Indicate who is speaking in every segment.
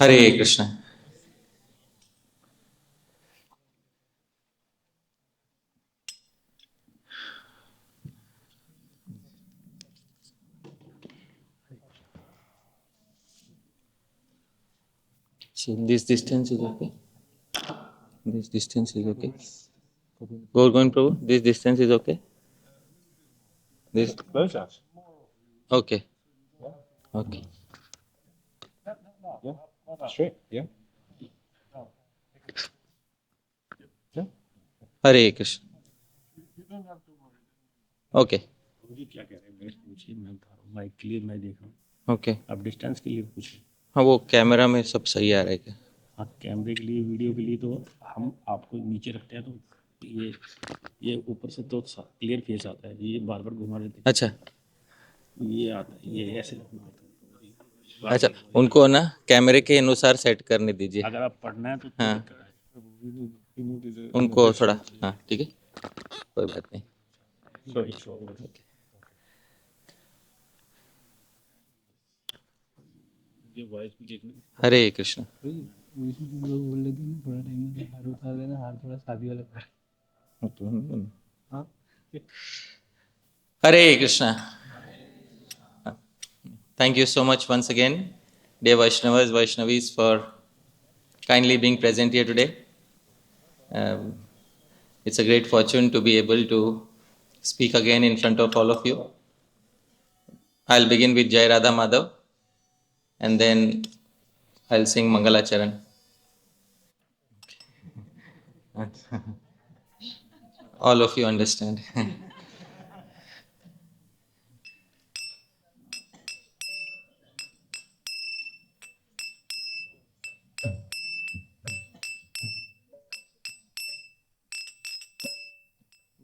Speaker 1: Hare Krishna. So this distance is okay. This distance is okay. Going, Prabhu. This distance is okay. This. Okay. Okay.
Speaker 2: Straight, yeah.
Speaker 1: Hare Krishna. Okay.
Speaker 2: क्या कह रहे हैं पूछिए, मैं mic clear मैं देख रहा हूँ.
Speaker 1: Okay.
Speaker 2: आप डिस्टेंस के लिए पूछिए.
Speaker 1: हाँ वो कैमरा में सब सही आ रहा है क्या?
Speaker 2: हाँ, कैमरे के लिए, वीडियो के लिए तो हम आपको नीचे रखते हैं तो ये ऊपर से तो क्लियर फेस आता है, ये बार बार घुमा देते हैं.
Speaker 1: अच्छा
Speaker 2: ये आता है, ये ऐसे रखना होता है.
Speaker 1: अच्छा, उनको ना कैमरे के अनुसार सेट करने दीजिए.
Speaker 2: अगर आप पढ़ना है तो
Speaker 1: हाँ.
Speaker 2: दिक्कत
Speaker 1: उनको थोड़ा. हाँ ठीक है, कोई बात नहीं.
Speaker 2: है. ये वॉइस भी देखना.
Speaker 1: हरे कृष्ण.
Speaker 2: बोल रहे थे ना, थोड़ा टाइम में हार उतार देना, हार थोड़ा शादी वाला कर. हाँ.
Speaker 1: Hare Krishna. Thank you so much once again, dear Vaishnavas, Vaishnavis, for kindly being present here today. It's a great fortune to be able to speak again in front of all of you. I'll begin with Jai Radha Madhav and then I'll sing Mangalacharan. All of you understand.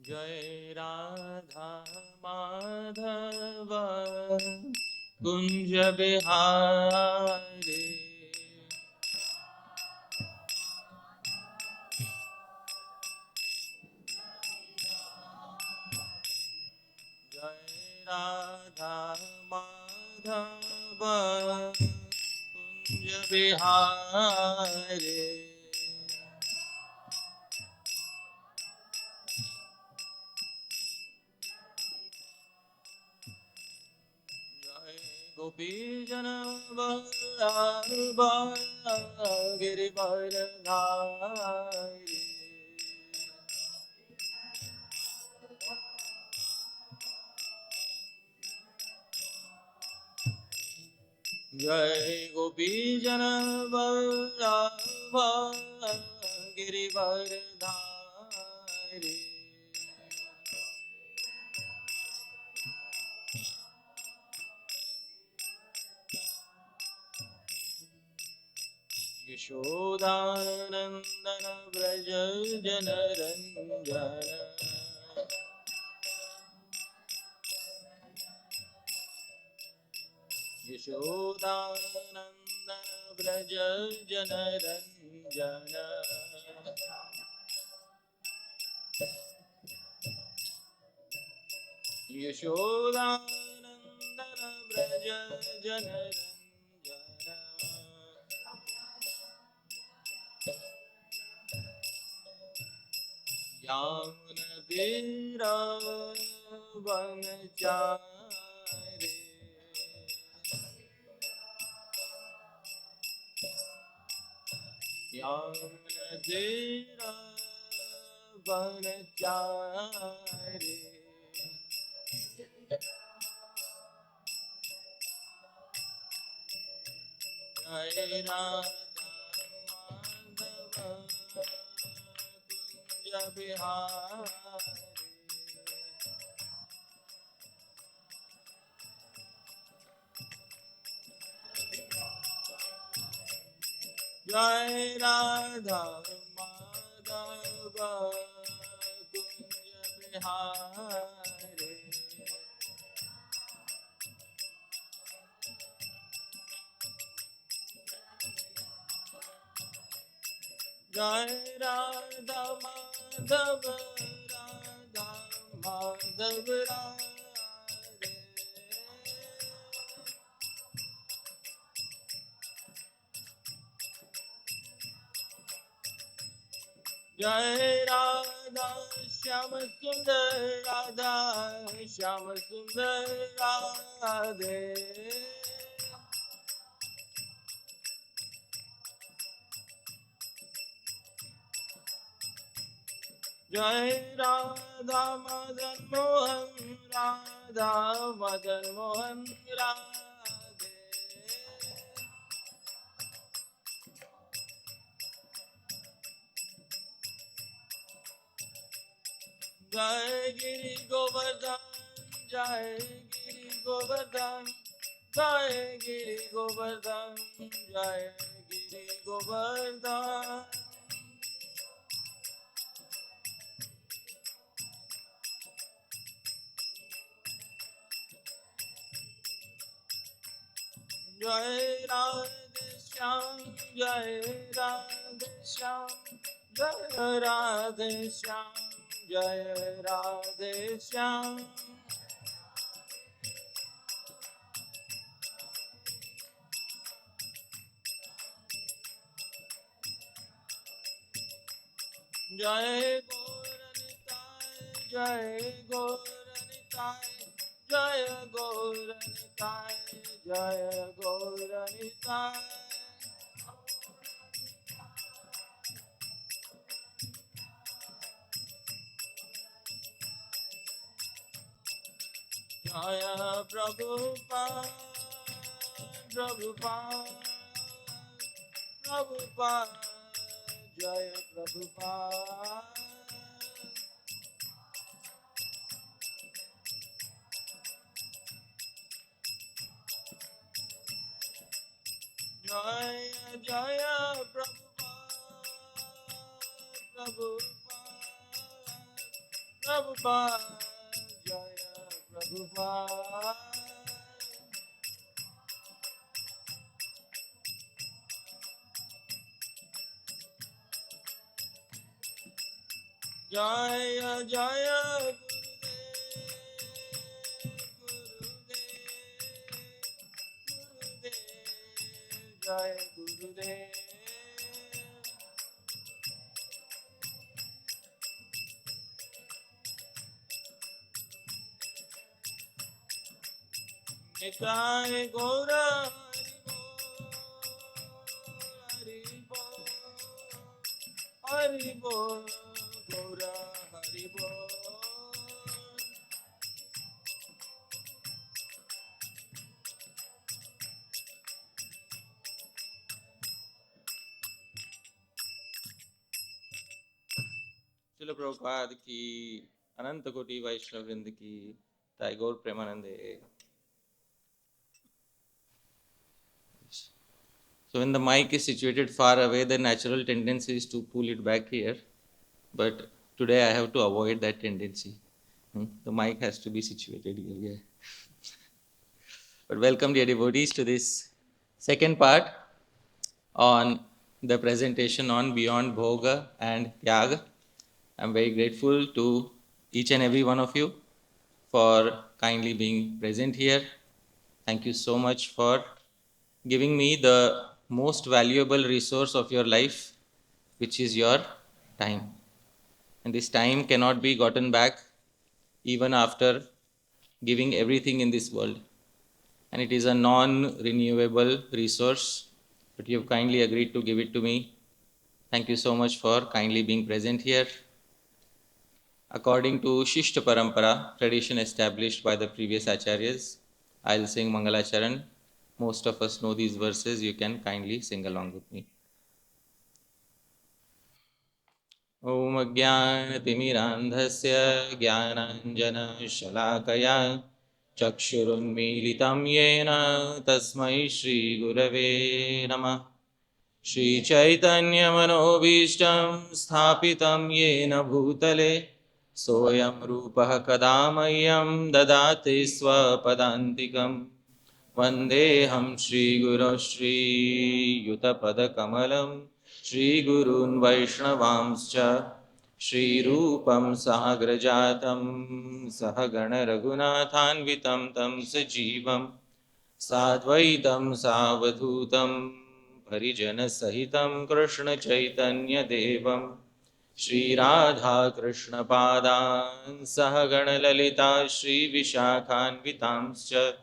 Speaker 1: Jai Radha Madhava Kunja Bihari Jai Radha Madhava Kunja Bihari Gopi Jana Vallabha Girivardhari Jai Gopi Jana Vallabha Girivardhari Yashodanandana Vraja Janaranjana Yashodanandana Vraja Janaranjana Yashodanandana Vraja Janaranjana Yamunadira Vanachare Yamunadira Vanachare Jai Radha Madhava Kunja Bihari Jai Radha Madhava Kunja Bihari Jai Radha Madhava Radha Madhava Radhe Jai Radha Shyama Sundar Radha Shyama Sundar Radhe. Jai Radha Madan Mohan Radha Madan Mohan Radhe. Jai Giri Govardhan Jai Giri Govardhan Jai Giri Govardhan Jai Giri Govardhan. Jai Radhe Shyam Jai Radhe Shyam Jai Radhe Shyam Jai Radhe Shyam. Jai Gauranitai Jai Gauranitai Jai Gauranitai Jai Gauranitai. Jaya Prabhupada Prabhupada Prabhupada Jaya Prabhupada. Jaya Jaya Prabhupada Prabhupada Prabhupada Jaya Prabhupada. Jaya Jaya Gurudev Gurudev Jaya Gurudev. Nitai Gaura Hari Bol Hari Bol Gaura Hari Bol. Srila Prabhupada ki, Ananta Koti Vaishnava Vrinda ki, Tagore Premanande. So when the mic is situated far away, the natural tendency is to pull it back here. But today I have to avoid that tendency. The mic has to be situated here. Yeah. But welcome, dear devotees, to this second part on the presentation on Beyond Bhoga and Tyaga. I'm very grateful to each and every one of you for kindly being present here. Thank you so much for giving me the most valuable resource of your life, which is your time. And this time cannot be gotten back even after giving everything in this world. And it is a non-renewable resource, but you have kindly agreed to give it to me. Thank you so much for kindly being present here. According to Shishta Parampara, tradition established by the previous Acharyas, I'll sing Mangalacharan. Most of us know these verses. You can kindly sing along with me. Om Ajnanatimirandhasya Jnananjana-shalakaya Chakshurunmilitam Yena Tasmai Shri Gurave Namah. Shri Chaitanya Manobhishtam Sthapitam Yena Bhutale Soyam Rupah Kadamayam Dadate Swapadantikam Vandeham Shri Guru Shri Yutapadakamalam Shri Gurun Vaishnavamscha Shri Rupam Sagrajatam Sahagana Raghunathanvitam Tam Sajivam Sadvaitam Savadhutam Parijana Sahitam Krishna Chaitanya Devam Shri Radha Krishna Padan Sahagana Lalita Shri Vishakhanvitamscha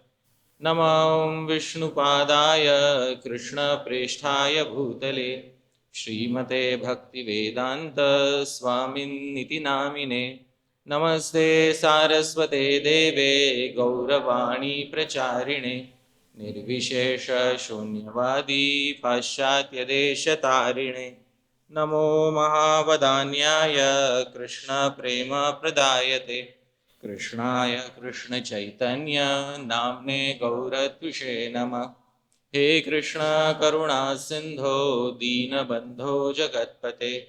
Speaker 1: Namam Vishnu Padaya Krishna Presthaya Bhutale Srimate Bhakti Vedanta Swamin Niti Namine Namaste Saraswate Deve Gauravani Pracharine Nirvishesha Shunyavadi Paschatya Deshatarine Namo Mahavadanyaya Krishna Prema Pradayate Krishnaya Krishna Chaitanya Namne Gauratvishe Nama He Krishna Karuna Sindho Dina Bandho Jagatpate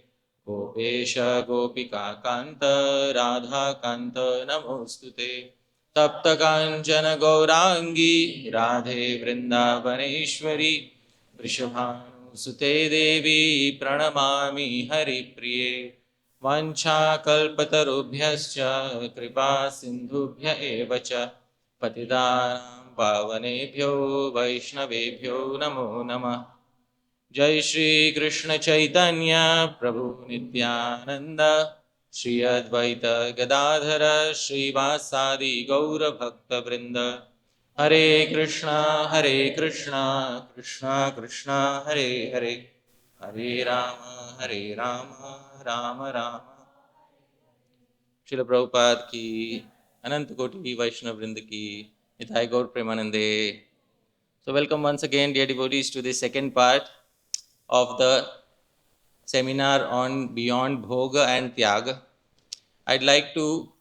Speaker 1: Gopesha Gopika Kanta Radha Kanta Namostute Tapta Kanchana Gaurangi Radhe Vrindavaneshwari Vrishabhanusute Devi Pranamami Haripriye Vanchakalpatarubhyascha Kripa Sindhubhya eva cha Patitanam Pavanebhyo Vaishnavebhyo Namo Namah Jai Shri Krishna Chaitanya Prabhu Nityananda Shri Advaita Gadadhara Shri Vasadi Gaura Bhakta Vrinda Hare Krishna Krishna Krishna Hare Hare Hare Rama Rama Rama Srila Prabhupada ki Anant Koti Vaishnava Vrinda ki Nithai Gaur Premanande. So welcome once again dear devotees to the second part of the seminar on Beyond Bhoga and Tyaga. I'd like to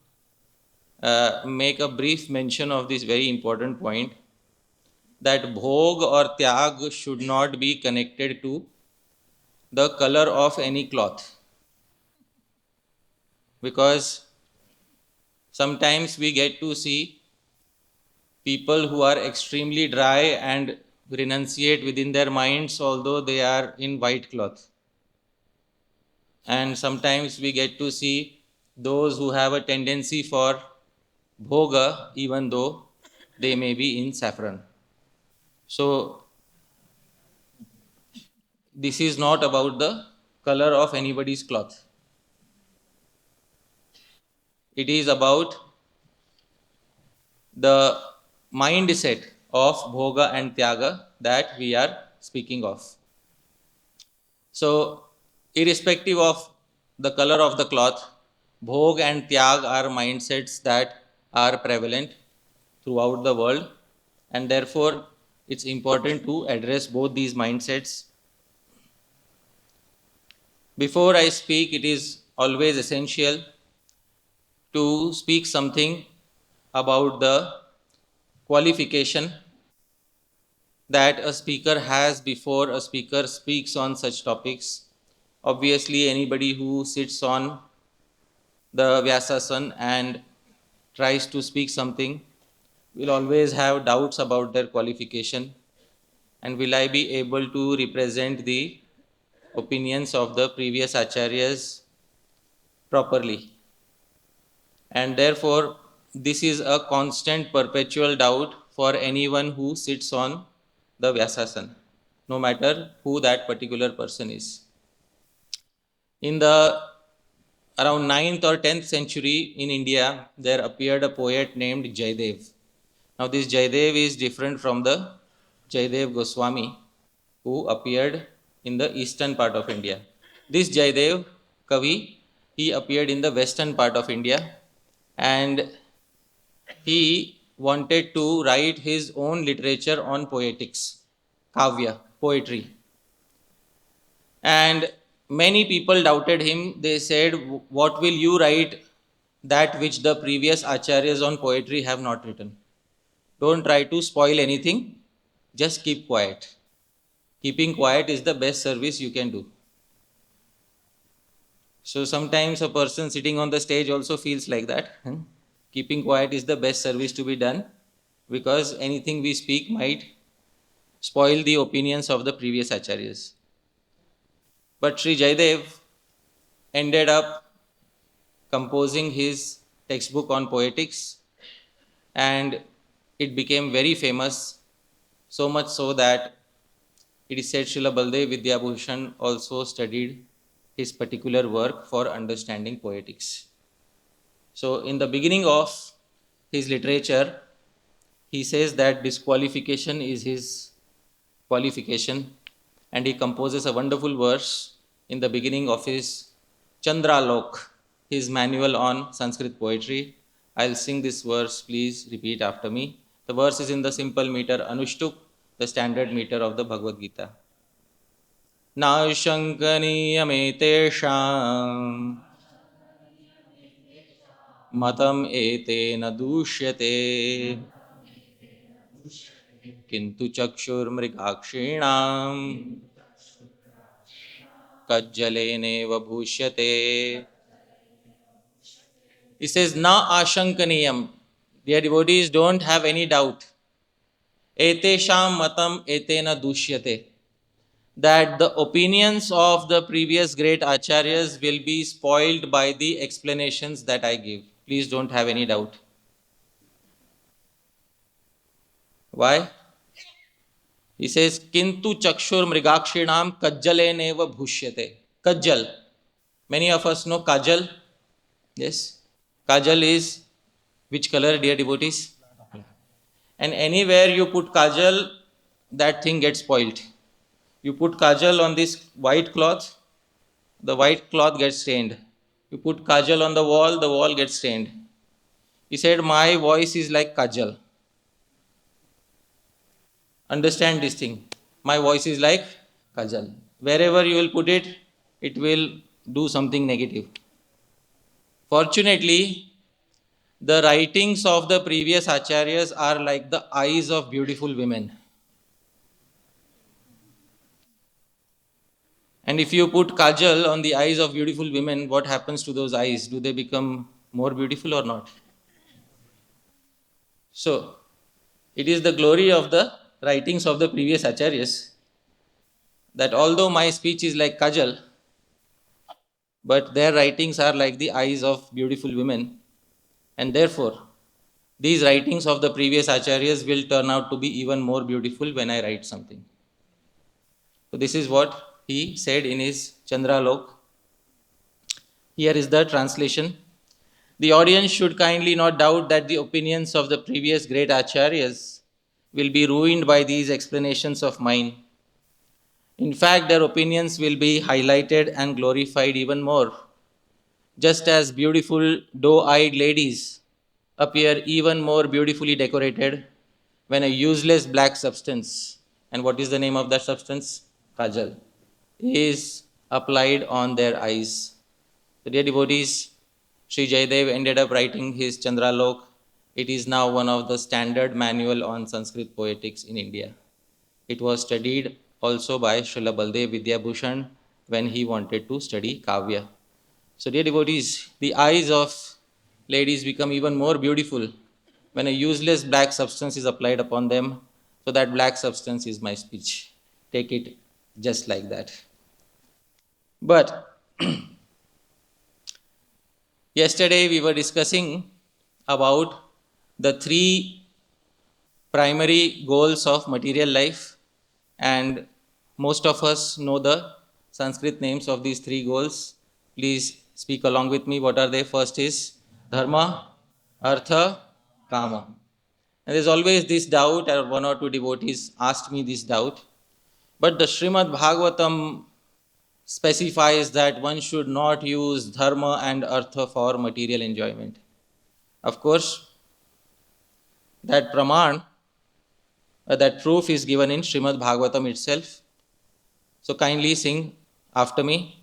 Speaker 1: make a brief mention of this very important point that Bhog or Tyag should not be connected to the color of any cloth, because sometimes we get to see people who are extremely dry and renunciate within their minds although they are in white cloth, and sometimes we get to see those who have a tendency for bhoga even though they may be in saffron. So this is not about the color of anybody's cloth. It is about the mindset of bhoga and tyaga that we are speaking of. So irrespective of the color of the cloth, bhog and tyag are mindsets that are prevalent throughout the world, and therefore it's important to address both these mindsets. Before I speak, it is always essential to speak something about the qualification that a speaker has before a speaker speaks on such topics. Obviously, anybody who sits on the Vyasasan and tries to speak something will always have doubts about their qualification, and will I be able to represent the opinions of the previous acharyas properly. And therefore, this is a constant perpetual doubt for anyone who sits on the Vyasasan, no matter who that particular person is. In the around 9th or 10th century in India, there appeared a poet named Jaidev. Now this Jaidev is different from the Jaidev Goswami who appeared in the eastern part of India. This Jaidev Kavi, he appeared in the western part of India, and he wanted to write his own literature on poetics, kavya, poetry. And many people doubted him. They said, what will you write that which the previous acharyas on poetry have not written? Don't try to spoil anything, just keep quiet. Keeping quiet is the best service you can do. So sometimes a person sitting on the stage also feels like that. Keeping quiet is the best service to be done, because anything we speak might spoil the opinions of the previous acharyas. But Sri Jaidev ended up composing his textbook on poetics, and it became very famous, so much so that it is said Srila Baldev Vidyabhushan also studied his particular work for understanding poetics. So, in the beginning of his literature, he says that disqualification is his qualification, and he composes a wonderful verse in the beginning of his Chandralok, his manual on Sanskrit poetry. I'll sing this verse, please repeat after me. The verse is in the simple meter Anushtuk, the standard meter of the Bhagavad Gita. नाशङ्कनीयमेतेषाम् मतम् एतेन दूष्यते किन्तु चक्षुर्मृगाक्षीणाम् कज्जलेनेव भूष्यते. He says, Na ashankaniyam. Dear devotees, don't have any doubt. Etesham matam etena dushyate. That the opinions of the previous great acharyas will be spoiled by the explanations that I give. Please don't have any doubt. Why? He says, Kintu chakshur mrigakshinam kajjaleneva bhushyate. Kajjal. Many of us know kajal. Yes. Kajal is which color, dear devotees? And anywhere you put kajal, that thing gets spoiled. You put kajal on this white cloth, the white cloth gets stained. You put kajal on the wall gets stained. He said, my voice is like kajal. Understand this thing. My voice is like kajal. Wherever you will put it, it will do something negative. Fortunately, the writings of the previous acharyas are like the eyes of beautiful women. And if you put kajal on the eyes of beautiful women, what happens to those eyes? Do they become more beautiful or not? So, it is the glory of the writings of the previous acharyas that although my speech is like kajal, but their writings are like the eyes of beautiful women, and therefore these writings of the previous acharyas will turn out to be even more beautiful when I write something. So this is what he said in his Chandralok. Here is the translation. The audience should kindly not doubt that the opinions of the previous great acharyas will be ruined by these explanations of mine. In fact, their opinions will be highlighted and glorified even more, just as beautiful doe-eyed ladies appear even more beautifully decorated when a useless black substance, and what is the name of that substance? Kajal, is applied on their eyes. So dear devotees, Sri Jayadev ended up writing his Chandralok. It is now one of the standard manual on Sanskrit poetics in India. It was studied also by Srila Baldev Vidyabhushan when he wanted to study Kavya. So dear devotees, the eyes of ladies become even more beautiful when a useless black substance is applied upon them. So that black substance is my speech. Take it just like that. But yesterday we were discussing about the three primary goals of material life, and most of us know the Sanskrit names of these three goals. Please speak along with me. What are they? First is Dharma, Artha, Kama. And there's always this doubt, or one or two devotees asked me this doubt. But the Srimad Bhagavatam specifies that one should not use Dharma and Artha for material enjoyment. Of course, that praman, that proof is given in Srimad Bhagavatam itself. So kindly sing after me.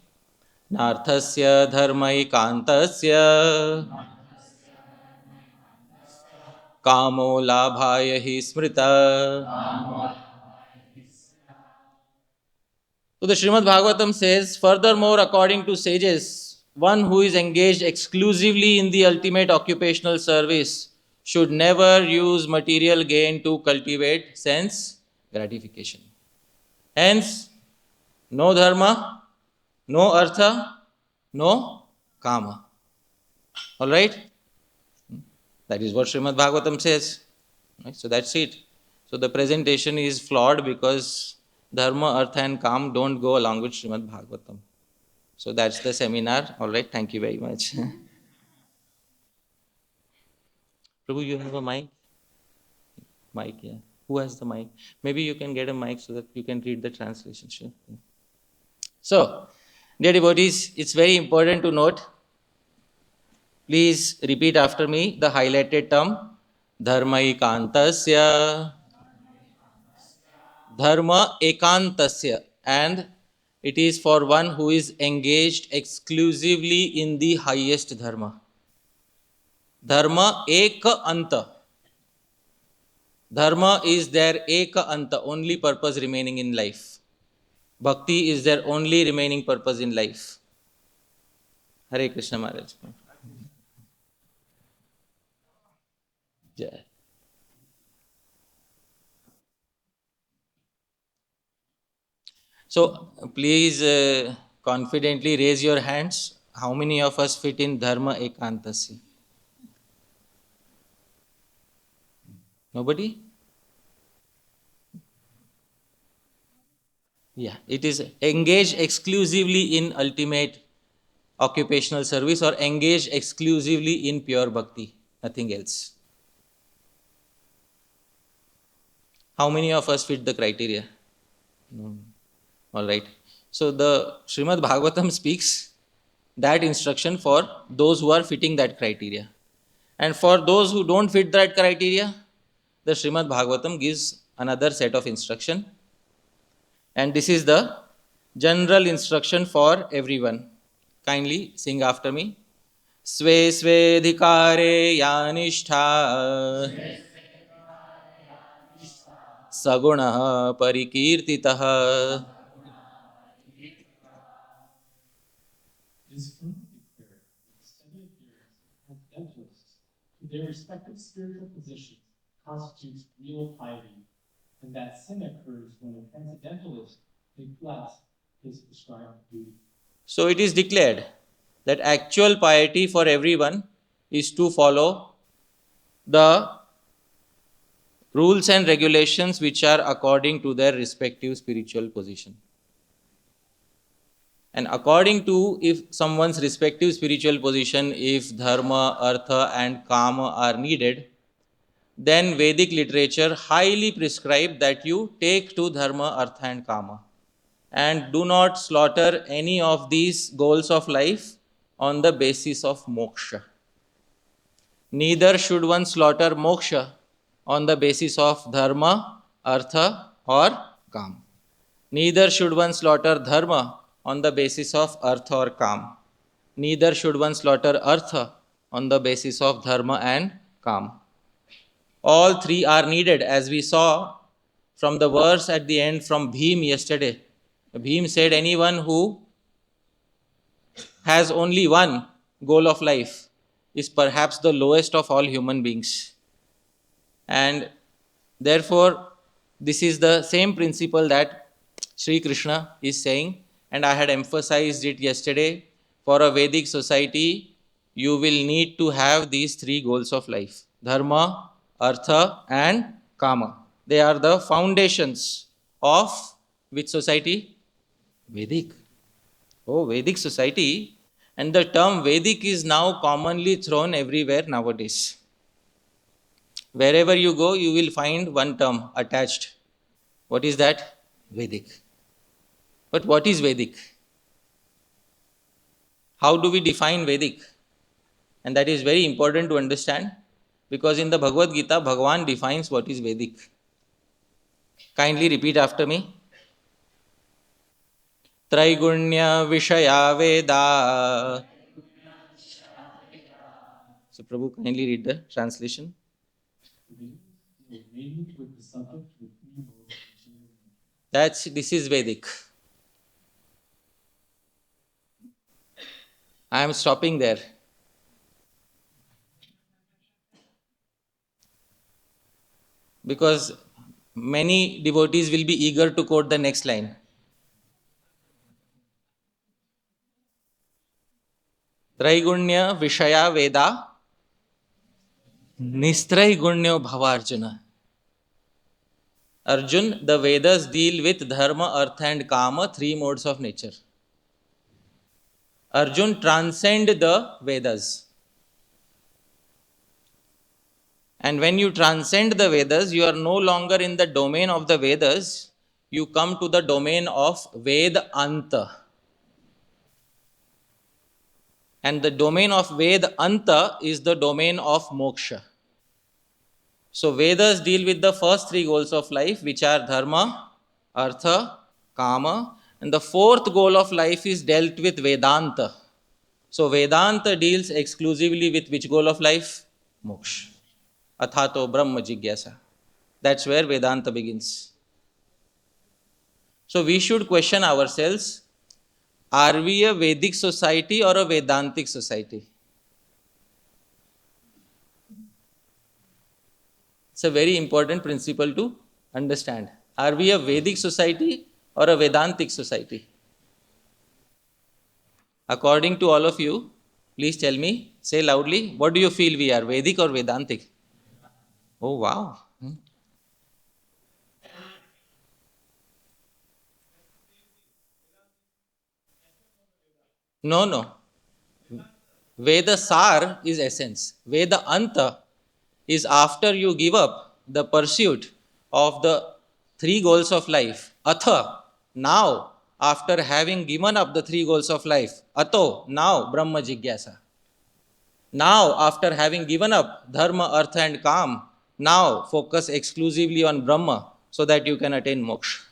Speaker 1: Narthasya dharmaikantasya kamo labhaya hi smrita. So the Srimad Bhagavatam says, furthermore, according to sages, one who is engaged exclusively in the ultimate occupational service should never use material gain to cultivate sense gratification. Hence, no dharma, no artha, no kama. All right? That is what Srimad Bhagavatam says. Right? So that's it. So the presentation is flawed because dharma, artha and kam don't go along with Srimad Bhagavatam. So that's the seminar. All right, thank you very much. Prabhu, you have a mic? Mic, yeah. Who has the mic? Maybe you can get a mic so that you can read the translation. Sure. So, dear devotees, it's very important to note. Please repeat after me the highlighted term. Dharma ekantasya. Dharma ekantasya. And it is for one who is engaged exclusively in the highest dharma. Dharma eka anta. Dharma is their eka anta, only purpose remaining in life. Bhakti is their only remaining purpose in life. Hare Krishna Maharaj. Jai. So please confidently raise your hands. How many of us fit in Dharma Ekantasya? Nobody? Yeah, it is engage exclusively in ultimate occupational service or engage exclusively in pure bhakti, nothing else. How many of us fit the criteria? No. All right. So the Srimad Bhagavatam speaks that instruction for those who are fitting that criteria. And for those who don't fit that criteria, the Srimad Bhagavatam gives another set of instruction. And this is the general instruction for everyone. Kindly sing after me. Sve svedhikare yanishta saguna parikirtitah.
Speaker 2: Is firmly declared that study adherence accidentalists to their respective spiritual positions constitutes real piety, and that sin occurs when a transcendentalist neglects his prescribed duty.
Speaker 1: So it is declared that actual piety for everyone is to follow the rules and regulations which are according to their respective spiritual position. And according to if someone's respective spiritual position, if dharma, artha and kama are needed, then Vedic literature highly prescribe that you take to dharma, artha and kama. And do not slaughter any of these goals of life on the basis of moksha. Neither should one slaughter moksha on the basis of dharma, artha or kam. Neither should one slaughter dharma on the basis of artha or kam. Neither should one slaughter artha on the basis of dharma and kam. All three are needed, as we saw from the verse at the end from Bhim yesterday. Bhim said, anyone who has only one goal of life is perhaps the lowest of all human beings. And therefore, this is the same principle that Sri Krishna is saying, and I had emphasized it yesterday. For a Vedic society, you will need to have these three goals of life: dharma, artha, and kama. They are the foundations of which society? Vedic. Oh, Vedic society. And the term Vedic is now commonly thrown everywhere nowadays. Wherever you go, you will find one term attached. What is that? Vedic. But what is Vedic? How do we define Vedic? And that is very important to understand, because in the Bhagavad Gita, Bhagavan defines what is Vedic. Kindly repeat after me. Traigunya Vishaya Veda. So Prabhu, kindly read the translation. This is Vedic. I am stopping there. Because many devotees will be eager to quote the next line. Traigunya Vishaya Veda Nistraigurnya Bhavarjuna. Arjun, the Vedas deal with dharma, artha and kama, three modes of nature. Arjun, transcend the Vedas. And when you transcend the Vedas, you are no longer in the domain of the Vedas, you come to the domain of Vedanta. And the domain of Vedanta is the domain of moksha. So Vedas deal with the first three goals of life, which are dharma, artha, kama, and the fourth goal of life is dealt with Vedanta. So Vedanta deals exclusively with which goal of life? Moksha. Athato Brahma Jigyasa. That's where Vedanta begins. So we should question ourselves, are we a Vedic society or a Vedantic society? It's a very important principle to understand. Are we a Vedic society or a Vedantic society? According to all of you, please tell me, say loudly, what do you feel we are, Vedic or Vedantic? Oh, wow. No, no. Veda Sar is essence. Veda Anta is after you give up the pursuit of the three goals of life. Atha, now, after having given up the three goals of life. Ato, now, Brahma Jigyasa. Now, after having given up dharma, artha, and kam, now focus exclusively on Brahma so that you can attain moksha.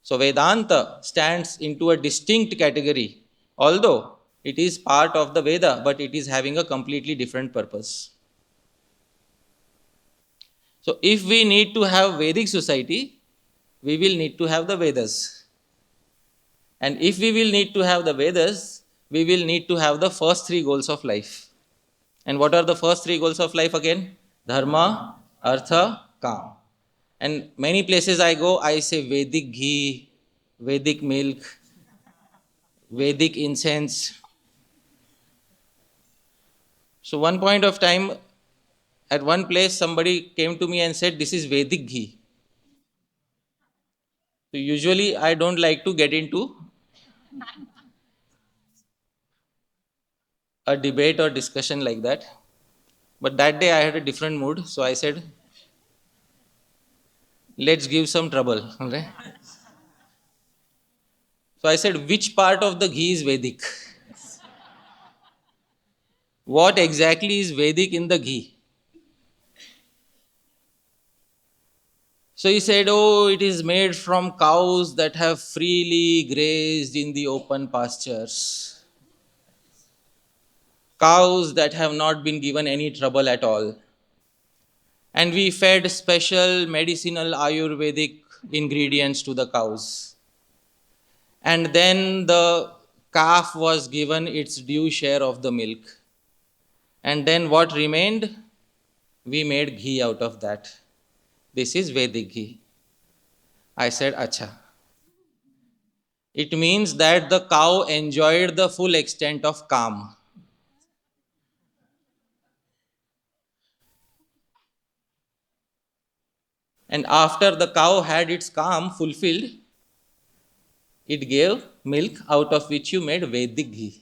Speaker 1: So, Vedanta stands into a distinct category, although it is part of the Veda, but it is having a completely different purpose. So, if we need to have Vedic society, we will need to have the Vedas. And if we will need to have the Vedas, we will need to have the first three goals of life. And what are the first three goals of life again? Dharma, Artha, Kam. And many places I go, I say Vedic ghee, Vedic milk, Vedic incense. So one point of time, at one place, somebody came to me and said, this is Vedic ghee. So usually I don't like to get into a debate or discussion like that. But that day I had a different mood, so I said, let's give some trouble. Okay? So I said, which part of the ghee is Vedic? What exactly is Vedic in the ghee? So he said, oh, it is made from cows that have freely grazed in the open pastures. Cows that have not been given any trouble at all. And we fed special medicinal Ayurvedic ingredients to the cows. And then the calf was given its due share of the milk. And then what remained? We made ghee out of that. This is Vedic ghee. I said, Acha. It means that the cow enjoyed the full extent of calm. And after the cow had its calm fulfilled, it gave milk out of which you made Vedic ghee.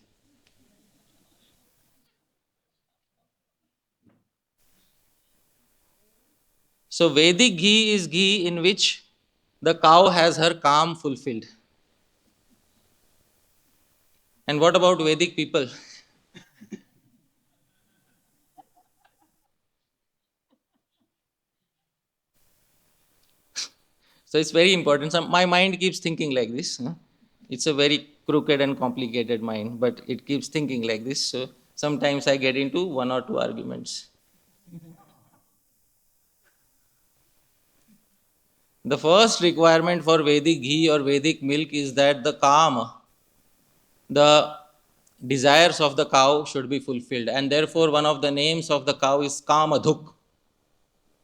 Speaker 1: So Vedic ghee is ghee in which the cow has her calm fulfilled. And what about Vedic people? So it's very important. So my mind keeps thinking like this. It's a very crooked and complicated mind, but it keeps thinking like this. So sometimes I get into one or two arguments. The first requirement for Vedic ghee or Vedic milk is that the desires of the cow should be fulfilled. And therefore, one of the names of the cow is Kamadhuk.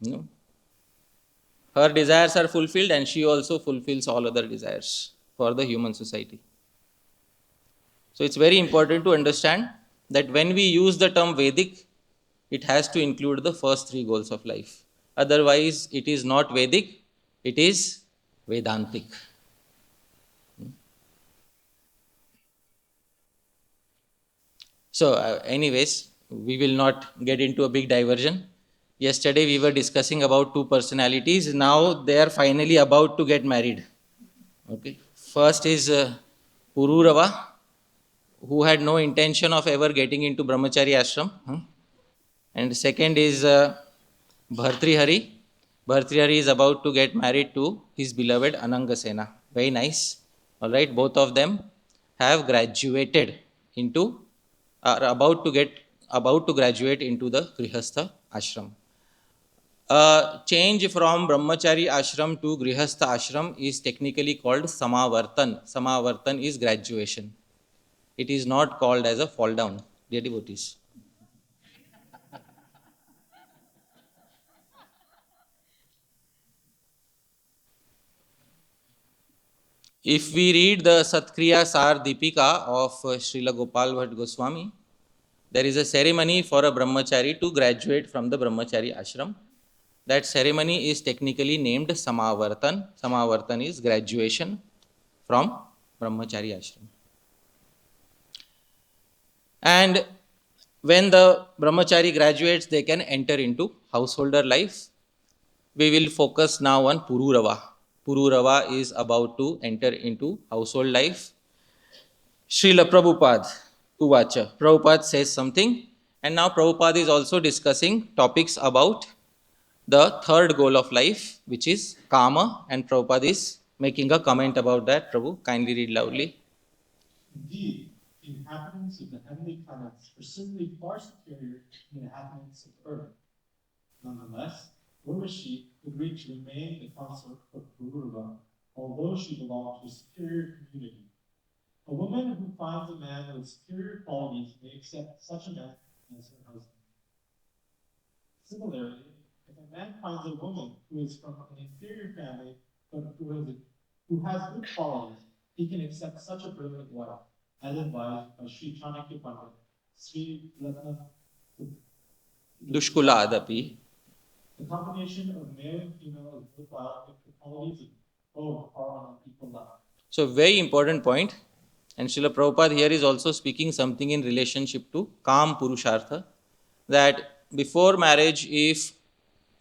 Speaker 1: You know? Her desires are fulfilled and she also fulfills all other desires for the human society. So it's very important to understand that when we use the term Vedic, it has to include the first three goals of life. Otherwise, it is not Vedic, it is Vedantic. So, anyways, we will not get into a big diversion. Yesterday we were discussing about two personalities. Now they are finally about to get married. Okay. First is Pururava, who had no intention of ever getting into Brahmachari ashram. And second is Bhartrihari. Bhartrihari is about to get married to his beloved Anangasena. Very nice. All right, both of them have graduated into, are about to graduate into the Grihastha ashram. Change from Brahmachari ashram to Grihastha ashram is technically called Samavartan. Samavartan is graduation. It is not called as a fall down, dear devotees. If we read the Satkriya Sar Deepika of Srila Gopal Bhatt Goswami, there is a ceremony for a brahmachari to graduate from the brahmachari ashram. That ceremony is technically named Samavartan. Samavartan is graduation from brahmachari ashram. And when the brahmachari graduates, they can enter into householder life. We will focus now on Pururava. Pururava is about to enter into household life. Srila Prabhupada, Uvacha. Prabhupada says something, and now Prabhupada is also discussing topics about the third goal of life, which is Kama, and Prabhupada is making a comment about that. Prabhu, kindly read loudly.
Speaker 2: Indeed, the inhabitants of the heavenly planets are certainly far superior to the inhabitants of earth. Nonetheless, Urvashi agreed to remain the consort of Pururava, although she belonged to a superior community. A woman who finds a man with superior qualities may accept such a man as her husband. Similarly, if a man finds a woman who is from an inferior family but who has good qualities, he can accept such a brilliant wife, as advised by Sri Chanakya Pandit, Sri Ratna
Speaker 1: Dushkula Adapi.
Speaker 2: The combination of male and female is worthwhile if the qualities of both are on an equal level.
Speaker 1: So, very important point. And Srila Prabhupada here is also speaking something in relationship to Kam Purushartha, that before marriage, if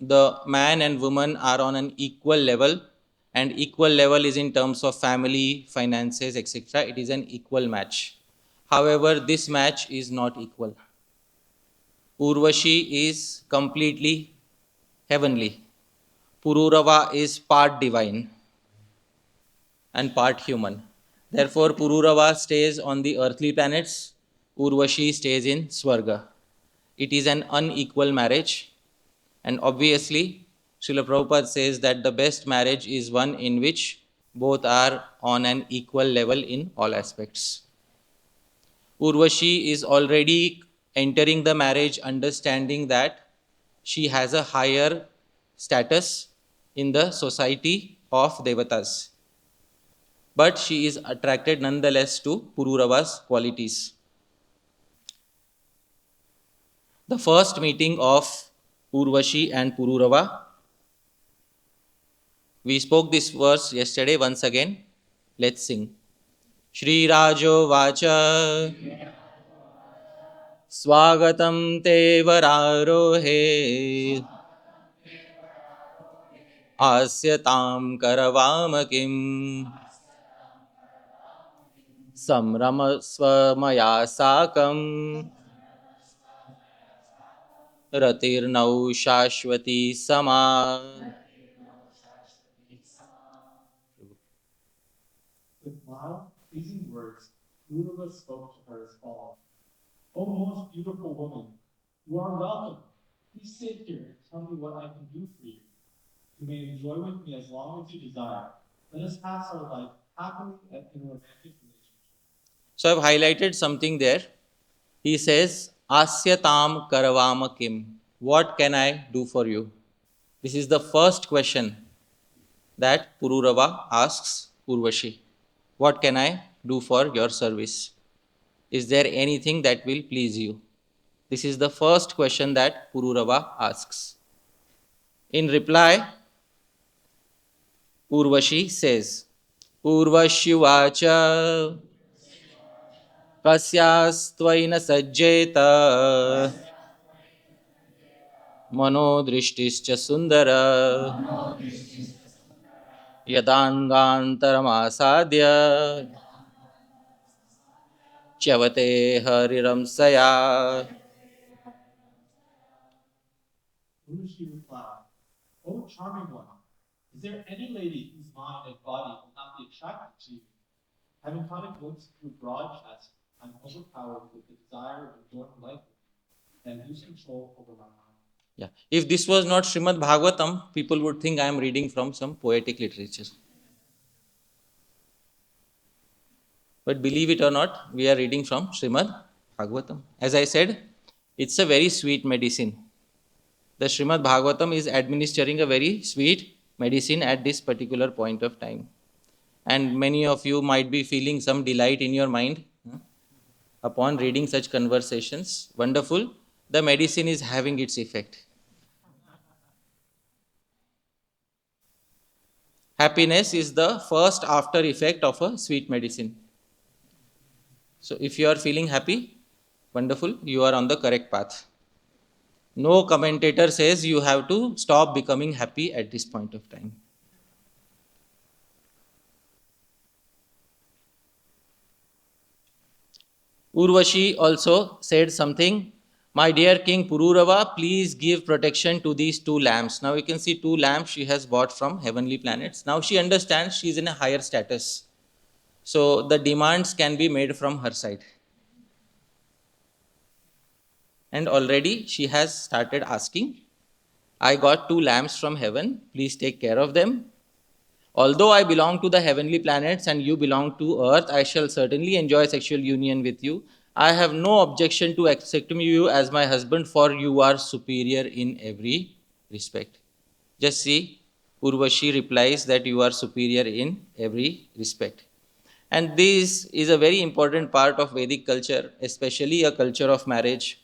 Speaker 1: the man and woman are on an equal level, and equal level is in terms of family, finances, etc., it is an equal match. However, this match is not equal. Urvashi is completely heavenly. Pururava is part divine and part human. Therefore, Pururava stays on the earthly planets, Urvashi stays in Swarga. It is an unequal marriage, and obviously, Srila Prabhupada says that the best marriage is one in which both are on an equal level in all aspects. Urvashi is already entering the marriage understanding that she has a higher status in the society of devatas, but she is attracted nonetheless to Pururava's qualities. The first meeting of Urvashi and Pururava, we spoke this verse yesterday once again. Let's sing. Shri Rajo Vacha Swagatam Te Vararohe Asyatam Karavamakim Samramasva Maya Sakam Ratirnau Shashwati Sama.
Speaker 2: With mild, pleasing words, Pururava spoke to her as follows. O most beautiful woman, you are welcome. Please sit here and tell me what I can do for you. You may enjoy with me as long as you desire. Let us pass our life happily in a romantic relationship.
Speaker 1: So I've highlighted something there. He says, Asyatam Karavamakim. What can I do for you? This is the first question that Pururava asks Urvashi. What can I do for your service? Is there anything that will please you? This is the first question that Pururava asks. In reply, Urvashi says, Urvashyuvacha कस्यास्त्वयि न सज्जेत मनोदृष्टिश्च सुन्दर यदाङ्गान्तरमासाद्य च्यवते हरिरंसया.
Speaker 2: Urushi replied, O charming one, is there any lady whose mind and body will not be attracted to you? Having caught a glimpse of your broad chest, I'm overpowered with the desire of enjoying life with you, and lose control over my mind.
Speaker 1: Yeah. If this was not Srimad Bhagavatam, people would think I am reading from some poetic literature. But believe it or not, we are reading from Srimad Bhagavatam. As I said, it's a very sweet medicine. The Srimad Bhagavatam is administering a very sweet medicine at this particular point of time. And many of you might be feeling some delight in your mind upon reading such conversations. Wonderful. The medicine is having its effect. Happiness is the first after effect of a sweet medicine. So if you are feeling happy, wonderful, you are on the correct path. No commentator says you have to stop becoming happy at this point of time. Urvashi also said something, my dear King Pururava, please give protection to these two lamps. Now you can see two lamps she has bought from heavenly planets. Now she understands she is in a higher status. So the demands can be made from her side. And already she has started asking, I got two lamps from heaven, please take care of them. Although I belong to the heavenly planets and you belong to earth, I shall certainly enjoy sexual union with you. I have no objection to accepting you as my husband, for you are superior in every respect. Just see, Urvashi replies that you are superior in every respect. And this is a very important part of Vedic culture, especially a culture of marriage,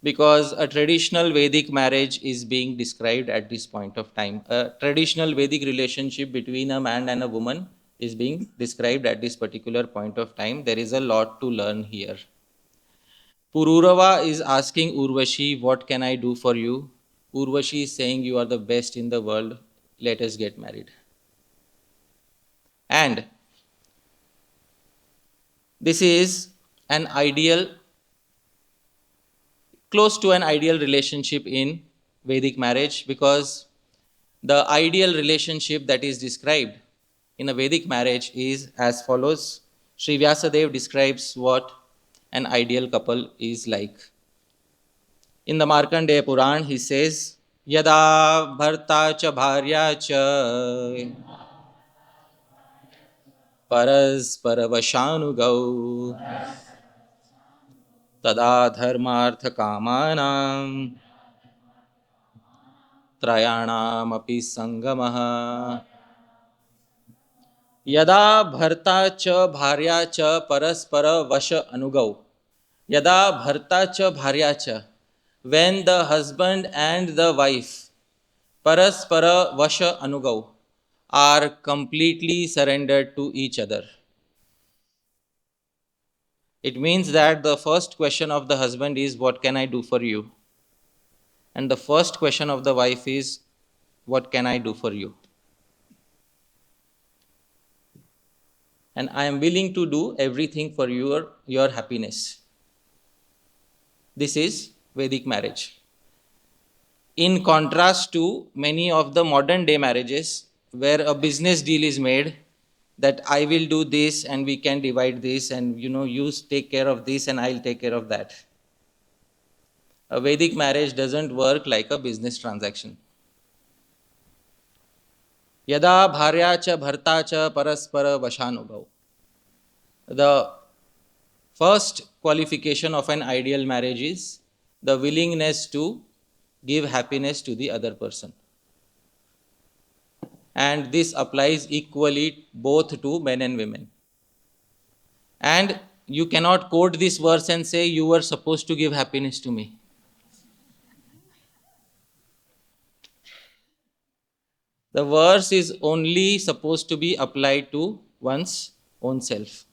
Speaker 1: because a traditional Vedic marriage is being described at this point of time. A traditional Vedic relationship between a man and a woman is being described at this particular point of time. There is a lot to learn here. Pururava is asking Urvashi, what can I do for you? Urvashi is saying, you are the best in the world. Let us get married. And this is an ideal, close to an ideal relationship in Vedic marriage, because the ideal relationship that is described in a Vedic marriage is as follows. Sri Vyasadeva describes what an ideal couple is like. In the Markandeya Puran, he says, Yada bharta cha bharya cha paraspara vashanugau tada dharmartha kamanam trayanam api sangamaha. यदा भर्ता च भार्या च परस्पर वश अनुगौ. Yada bharta cha bharya cha, when the husband and the wife paraspara vasha anugau are completely surrendered to each other. It means that the first question of the husband is, what can I do for you? And the first question of the wife is, what can I do for you? And I am willing to do everything for your happiness. This is Vedic marriage. In contrast to many of the modern day marriages, where a business deal is made that I will do this and we can divide this, and you take care of this and I'll take care of that. A Vedic marriage doesn't work like a business transaction. Yada bharya cha bharta cha paraspara vashanubhav. The first qualification of an ideal marriage is the willingness to give happiness to the other person. And this applies equally both to men and women. And you cannot quote this verse and say, you were supposed to give happiness to me. The verse is only supposed to be applied to one's own self.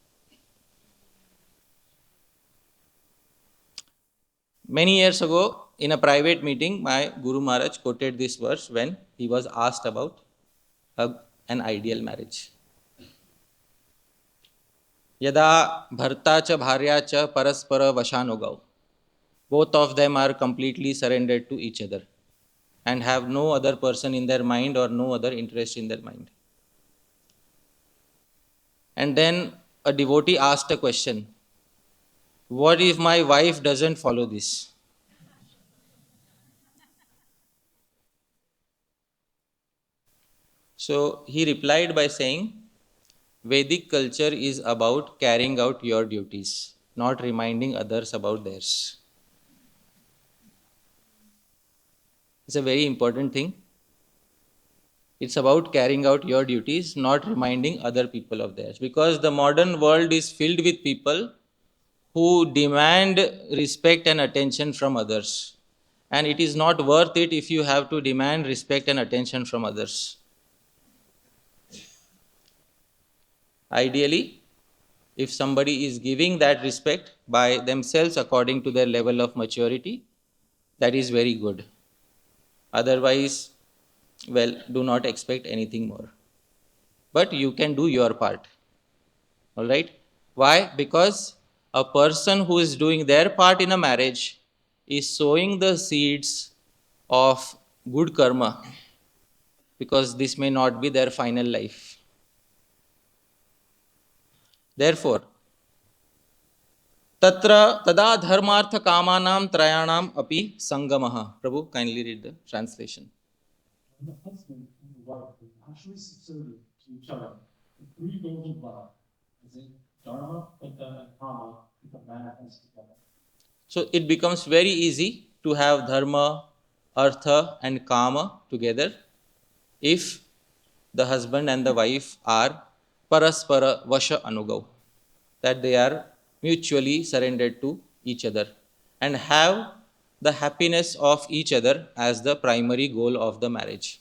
Speaker 1: Many years ago, in a private meeting, my Guru Maharaj quoted this verse when he was asked about an ideal marriage. Yada bharta cha bharya cha paraspara vashanogau. Both of them are completely surrendered to each other and have no other person in their mind or no other interest in their mind. And then a devotee asked a question: what if my wife doesn't follow this? So he replied by saying, Vedic culture is about carrying out your duties, not reminding others about theirs. It's a very important thing. It's about carrying out your duties, not reminding other people of theirs. Because the modern world is filled with people who demand respect and attention from others. And it is not worth it if you have to demand respect and attention from others. Ideally, if somebody is giving that respect by themselves according to their level of maturity, that is very good. Otherwise, well, do not expect anything more. But you can do your part. All right? Why? Because a person who is doing their part in a marriage is sowing the seeds of good karma, because this may not be their final life. Therefore, tatra tada dharmartha kamanam trayanam api sangamah. Prabhu, kindly read the translation.
Speaker 2: When the husband and the wife are actually subservient to each other, the three goals of love, as in Dharma, Pitta, and Kama, become manifest together.
Speaker 1: So it becomes very easy to have dharma, artha, and kama together if the husband and the wife are paraspara vasha anugav, that they are mutually surrendered to each other and have the happiness of each other as the primary goal of the marriage.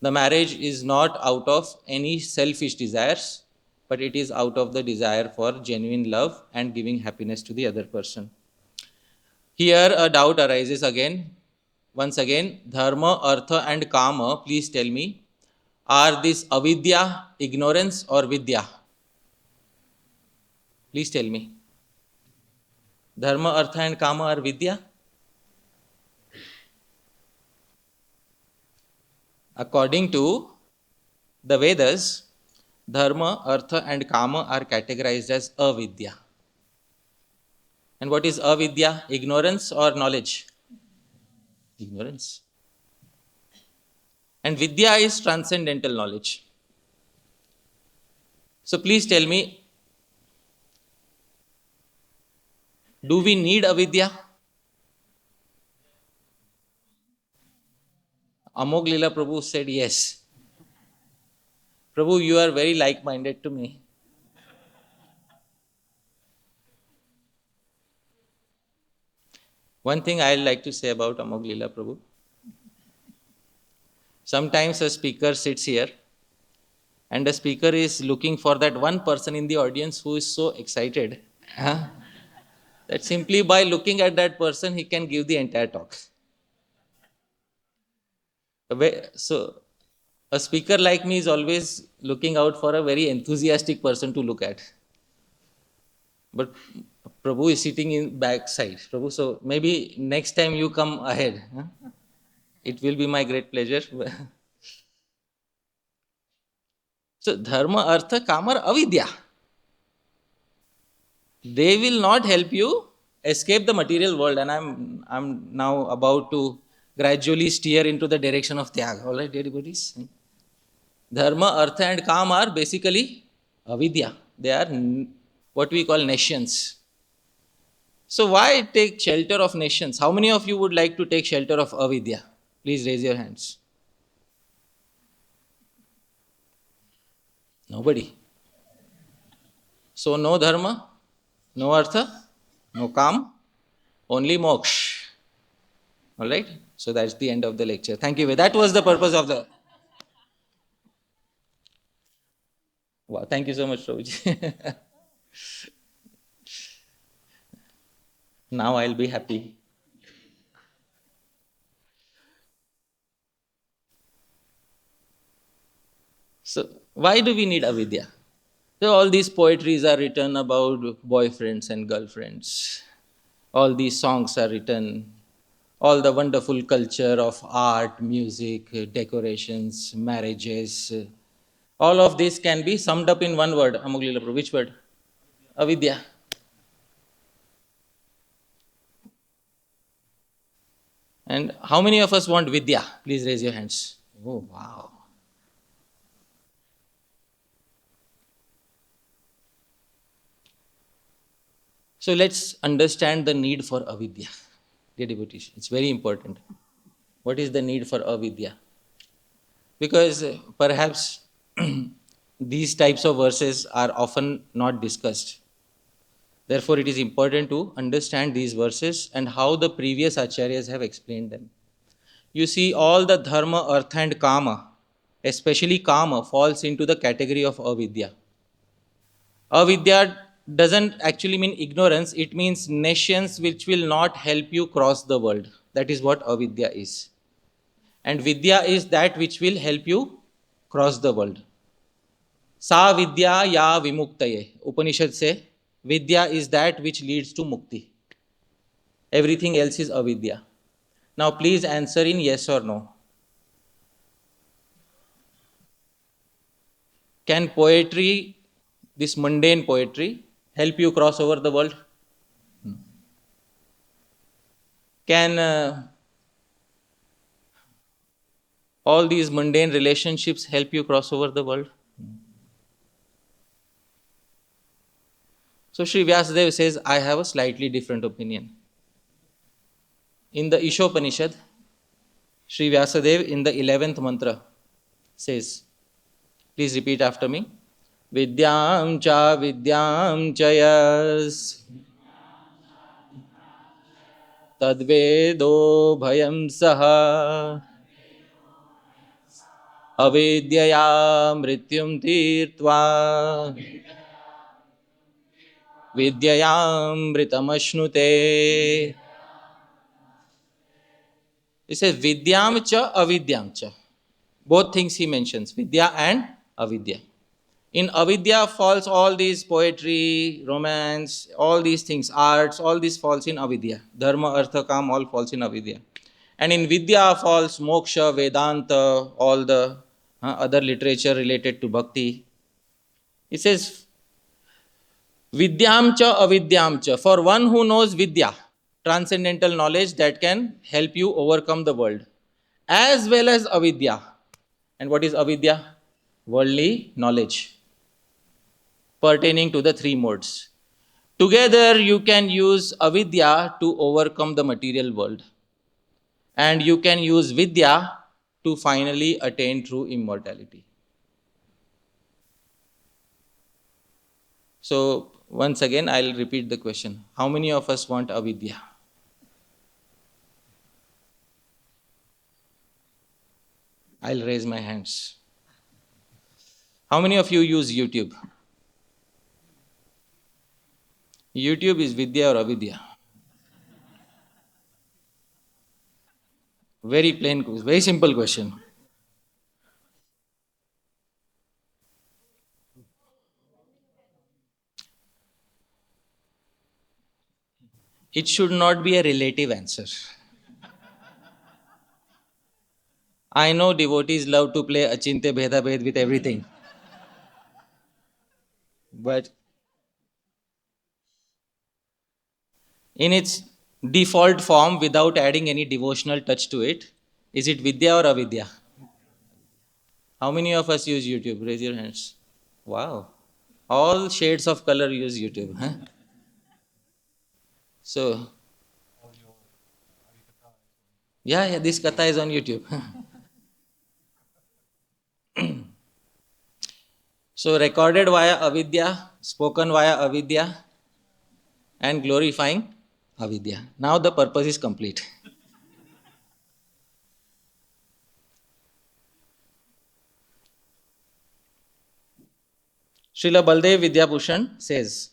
Speaker 1: The marriage is not out of any selfish desires, but it is out of the desire for genuine love and giving happiness to the other person. Here a doubt arises again. Once again, dharma, artha, and kama, please tell me, are this avidya, ignorance, or vidya? Please tell me. Dharma, artha, and kama are vidya? According to the Vedas, dharma, artha, and kama are categorized as avidya. And what is avidya? Ignorance or knowledge? Ignorance. And vidya is transcendental knowledge. So please tell me, do we need avidya? Amog Lila Prabhu said yes. Prabhu, you are very like-minded to me. One thing I like to say about Amog Lila Prabhu. Sometimes a speaker sits here and the speaker is looking for that one person in the audience who is so excited that simply by looking at that person he can give the entire talk. So a speaker like me is always looking out for a very enthusiastic person to look at. But Prabhu is sitting in backside. Prabhu, so maybe next time you come ahead. It will be my great pleasure. So dharma, artha, kama, avidya. They will not help you escape the material world. And I'm now about to gradually steer into the direction of Tyaga. All right, dear devotees. Dharma, artha, and kama are basically avidya. They are what we call nations. So why take shelter of nations? How many of you would like to take shelter of avidya? Please raise your hands. Nobody. So no dharma, no artha, no kam, only moksha. All right? So that's the end of the lecture. Thank you. That was the purpose of the... Wow, thank you so much, Prabhuji. Now I'll be happy. So, why do we need avidya? So, all these poetries are written about boyfriends and girlfriends. All these songs are written. All the wonderful culture of art, music, decorations, marriages. All of this can be summed up in one word. Amoglila Prabhu, which word? Avidya. And how many of us want vidya? Please raise your hands. Oh, wow. So let's understand the need for avidya. Dear devotees, it's very important. What is the need for avidya? Because perhaps these types of verses are often not discussed. Therefore, it is important to understand these verses and how the previous acharyas have explained them. You see, all the dharma, artha, and kama, especially kama, falls into the category of avidya. Avidya doesn't actually mean ignorance, it means nescience which will not help you cross the world. That is what avidya is. And vidya is that which will help you cross the world. Sa vidya ya vimuktaye. Upanishad say, vidya is that which leads to mukti. Everything else is avidya. Now please answer in yes or no. Can poetry, this mundane poetry, help you cross over the world? Can all these mundane relationships help you cross over the world? So Sri Vyasadeva says, I have a slightly different opinion. In the Ishopanishad, Sri Vyasadeva in the 11th mantra says, please repeat after me. Vidyam cha yas tadvedo bhayam saha avidyaya mrityum tirtva vidyayam mritamashnute. He says vidyam cha avidyam cha. Both things he mentions, vidya and avidya. In avidya falls all these poetry, romance, all these things, arts, all this falls in avidya. Dharma, artha, kam, all falls in avidya. And in vidya falls moksha, vedanta, all the other literature related to bhakti. It says vidyam cha avidyam cha. For one who knows vidya, transcendental knowledge that can help you overcome the world, as well as avidya. And what is avidya? Worldly knowledge pertaining to the three modes. Together, you can use avidya to overcome the material world, and you can use vidya to finally attain true immortality. So, once again, I'll repeat the question. How many of us want avidya? I'll raise my hands. How many of you use YouTube? YouTube is vidya or avidya? Very plain, very simple question. It should not be a relative answer. I know devotees love to play Achinte Bheda Bhed with everything. But in its default form, without adding any devotional touch to it, is it Vidya or Avidya? How many of us use YouTube? Raise your hands. Wow. All shades of color use YouTube. Huh? So, yeah, this katha is on YouTube. So, recorded via Avidya, spoken via Avidya, and glorifying Avidya. Now the purpose is complete. Srila Baldev Vidyabhushan says,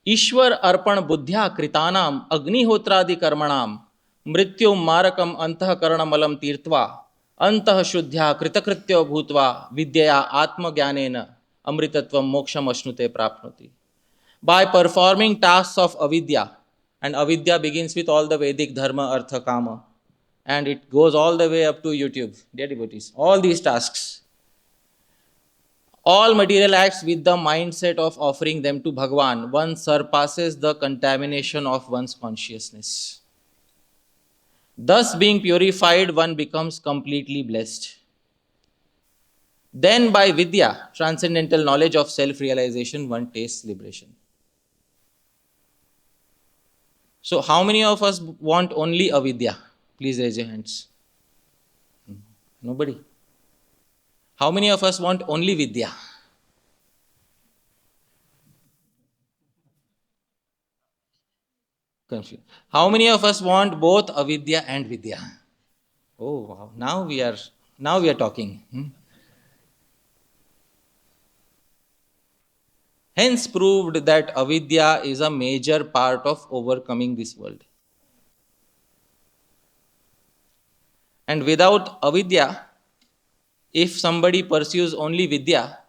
Speaker 1: ईश्वर अर्पण बुद्ध्या कृतानाम अग्निहोत्रादि कर्मणाम मृत्यु मारकम अंतःकरणमलम तीर्थवा अंतः शुद्ध्या कृतकृत्यो भूत्वा विद्यया आत्मज्ञानेन अमृतत्वम मोक्षम अश्नुते प्राप्नोति. By performing tasks of avidya, and avidya begins with all the Vedic dharma, artha, kama, and it goes all the way up to YouTube, dear devotees. All these tasks, all material acts with the mindset of offering them to Bhagwan, one surpasses the contamination of one's consciousness. Thus, being purified, one becomes completely blessed. Then, by vidya, transcendental knowledge of self realization, one tastes liberation. So, how many of us want only avidya? Please raise your hands. Nobody. How many of us want only vidya? Confused. How many of us want both avidya and vidya? Oh, wow. Now we are talking. Hence proved that avidya is a major part of overcoming this world. And without avidya, if somebody pursues only vidya,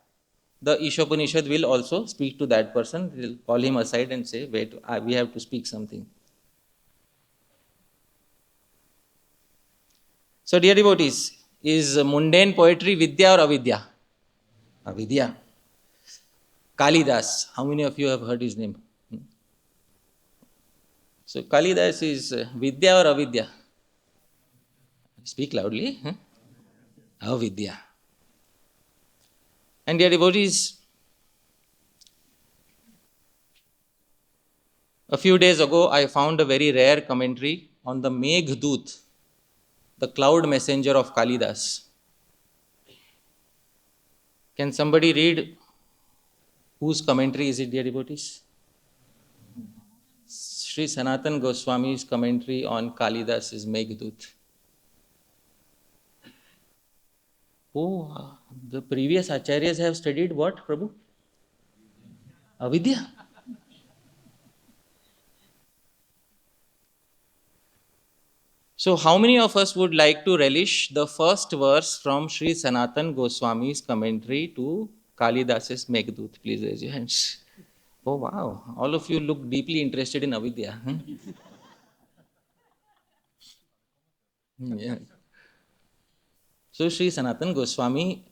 Speaker 1: the Ishopanishad will also speak to that person. Will call him aside and say, wait, we have to speak something. So, dear devotees, is mundane poetry vidya or avidya? Avidya. Kalidas. How many of you have heard his name? So, Kalidas is vidya or avidya? Speak loudly. Avidya. And dear devotees, a few days ago I found a very rare commentary on the Meghdut, the cloud messenger of Kalidas. Can somebody read whose commentary is it, dear devotees? Sri Sanatan Goswami's commentary on Kalidas is Meghdut. Oh, the previous acharyas have studied what, Prabhu? Avidya. So, how many of us would like to relish the first verse from Sri Sanatan Goswami's commentary to Kalidas's Meghdut? Please raise your hands. Oh, wow. All of you look deeply interested in Avidya. Yeah. So, Sri Sanatan Goswami,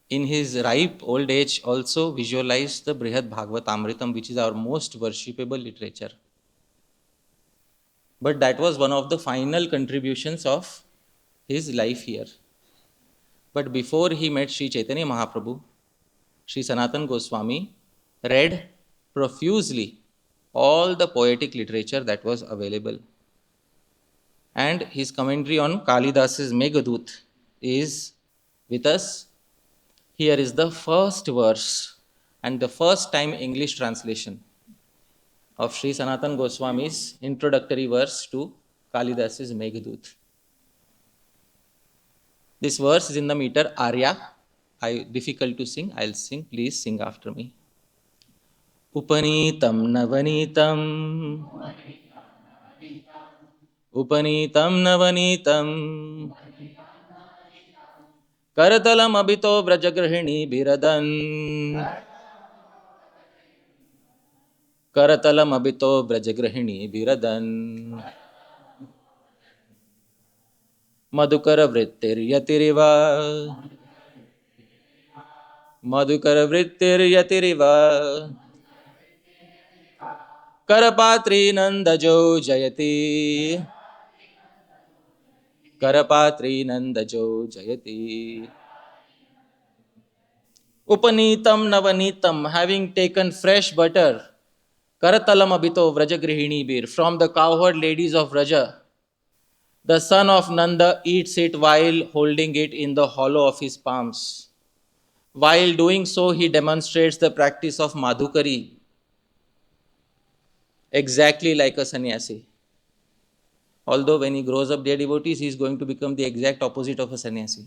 Speaker 1: in his ripe old age, also visualized the Brihad Bhagavatamritam, which is our most worshipable literature. But that was one of the final contributions of his life here. But before he met Sri Chaitanya Mahaprabhu, Sri Sanatan Goswami read profusely all the poetic literature that was available. And his commentary on Kalidas's Meghdut is with us. Here is the first verse and the first time English translation of Sri Sanatan Goswami's introductory verse to Kalidas's Meghdut. This verse is in the meter Arya. Difficult to sing. I'll sing. Please sing after me. Upanitam navanitam. Upanitam navanitam. Karatalam abhito vrajagrahini biradan. Karatalam abhito vrajagrahini biradan. Madhukara vrittir yatiriva. Madhukara vrittir yatiriva. Karpatri नंदजो जयति करपात्री नंदजो जयति उपनीतम नवनीतम having taken fresh butter karatalam abhito vrajagrihini bir from the cowherd ladies of Vraja, the son of Nanda eats it while holding it in the hollow of his palms. While doing so, he demonstrates the practice of madhukari exactly like a sannyasi. Although when he grows up, dear devotees, he is going to become the exact opposite of a sannyasi.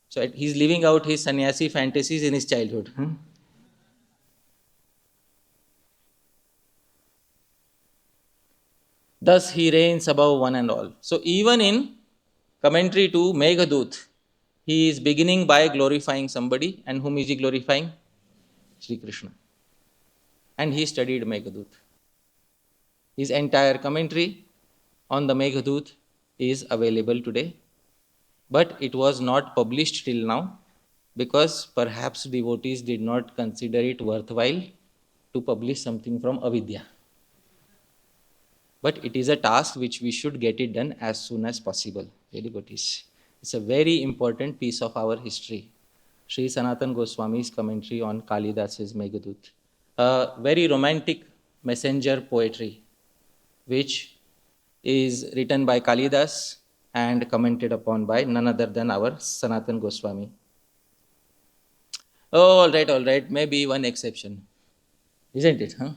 Speaker 1: So he's living out his sannyasi fantasies in his childhood. Thus he reigns above one and all. So even in commentary to Meghdut, he is beginning by glorifying somebody. And whom is he glorifying? Sri Krishna. And he studied Meghdut. His entire commentary on the Meghdut is available today. But it was not published till now because perhaps devotees did not consider it worthwhile to publish something from avidya. But it is a task which we should get it done as soon as possible. Devotees. It's a very important piece of our history. Sri Sanatan Goswami's commentary on Kalidas's Meghdut. A very romantic messenger poetry, which is written by Kalidas and commented upon by none other than our Sanatan Goswami. Oh, all right, maybe one exception. Isn't it? Huh?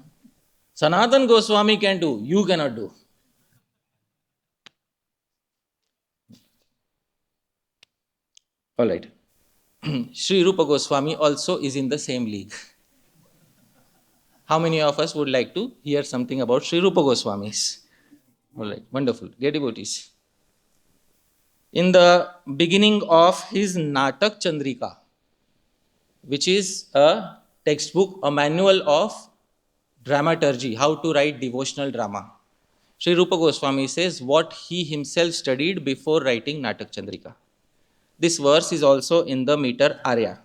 Speaker 1: Sanatan Goswami can do, you cannot do. All right. Sri Rupa Goswami also is in the same league. How many of us would like to hear something about Sri Rupa Goswami's? All right, wonderful. Dear devotees. In the beginning of his Natak Chandrika, which is a textbook, a manual of dramaturgy, how to write devotional drama, Sri Rupa Goswami says what he himself studied before writing Natak Chandrika. This verse is also in the meter Arya.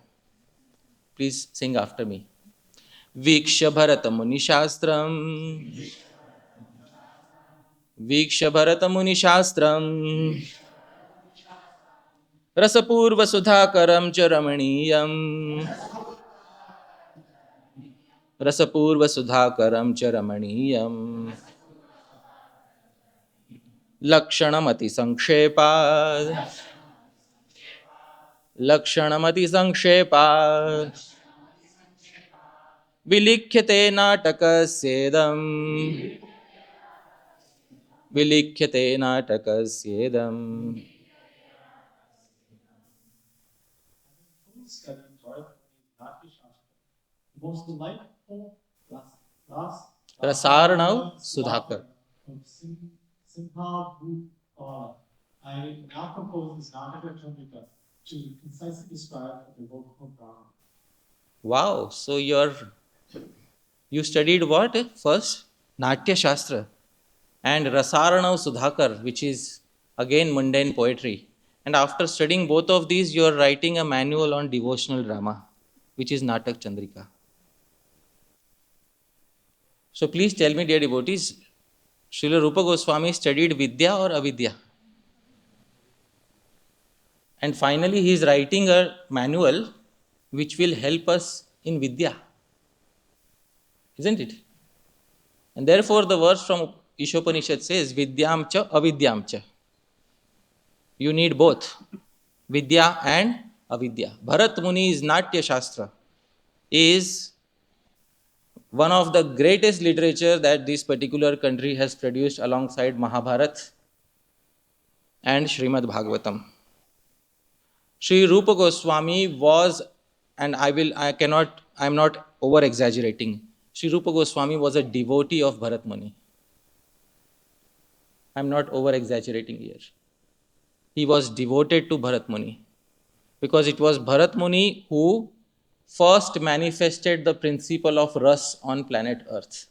Speaker 1: Please sing after me. Viksha Bharata Muni Shastram. Viksha Bharata Muni Shastram. Rasapurva Sudhakaram Cha Ramaniyam. Rasapurva Sudhakaram Cha Ramaniyam. Lakshanamati Sankshepa. Lakshanamati Sankshepa. Vilikhyate Natakasyedam. Vilikhyate Natakasyedam.
Speaker 2: Studying Torah, Natya Shastra. The most delightful
Speaker 1: Rasarnav Sudhakar.
Speaker 2: Of Simha Bhupala. I now propose this Nataka Chandrika to concisely describe the devotional Brahman.
Speaker 1: Wow, so you studied what first? Natya Shastra and Rasarnav Sudhakar, which is again mundane poetry. And after studying both of these, you are writing a manual on devotional drama, which is Natak Chandrika. So please tell me, dear devotees, Srila Rupa Goswami studied Vidya or Avidya? And finally, he is writing a manual which will help us in Vidya. Isn't it? And therefore, the verse from Ishopanishad says, Vidyam cha avidyam cha. You need both, Vidya and Avidya. Bharat Muni's Natya Shastra is one of the greatest literature that this particular country has produced alongside Mahabharat and Srimad Bhagavatam. Sri Rupa Goswami was, and I'm not over exaggerating, Sri Rupa Goswami was a devotee of Bharat Muni. I'm not over exaggerating here. He was devoted to Bharat Muni because it was Bharat Muni who first manifested the principle of ras on planet Earth.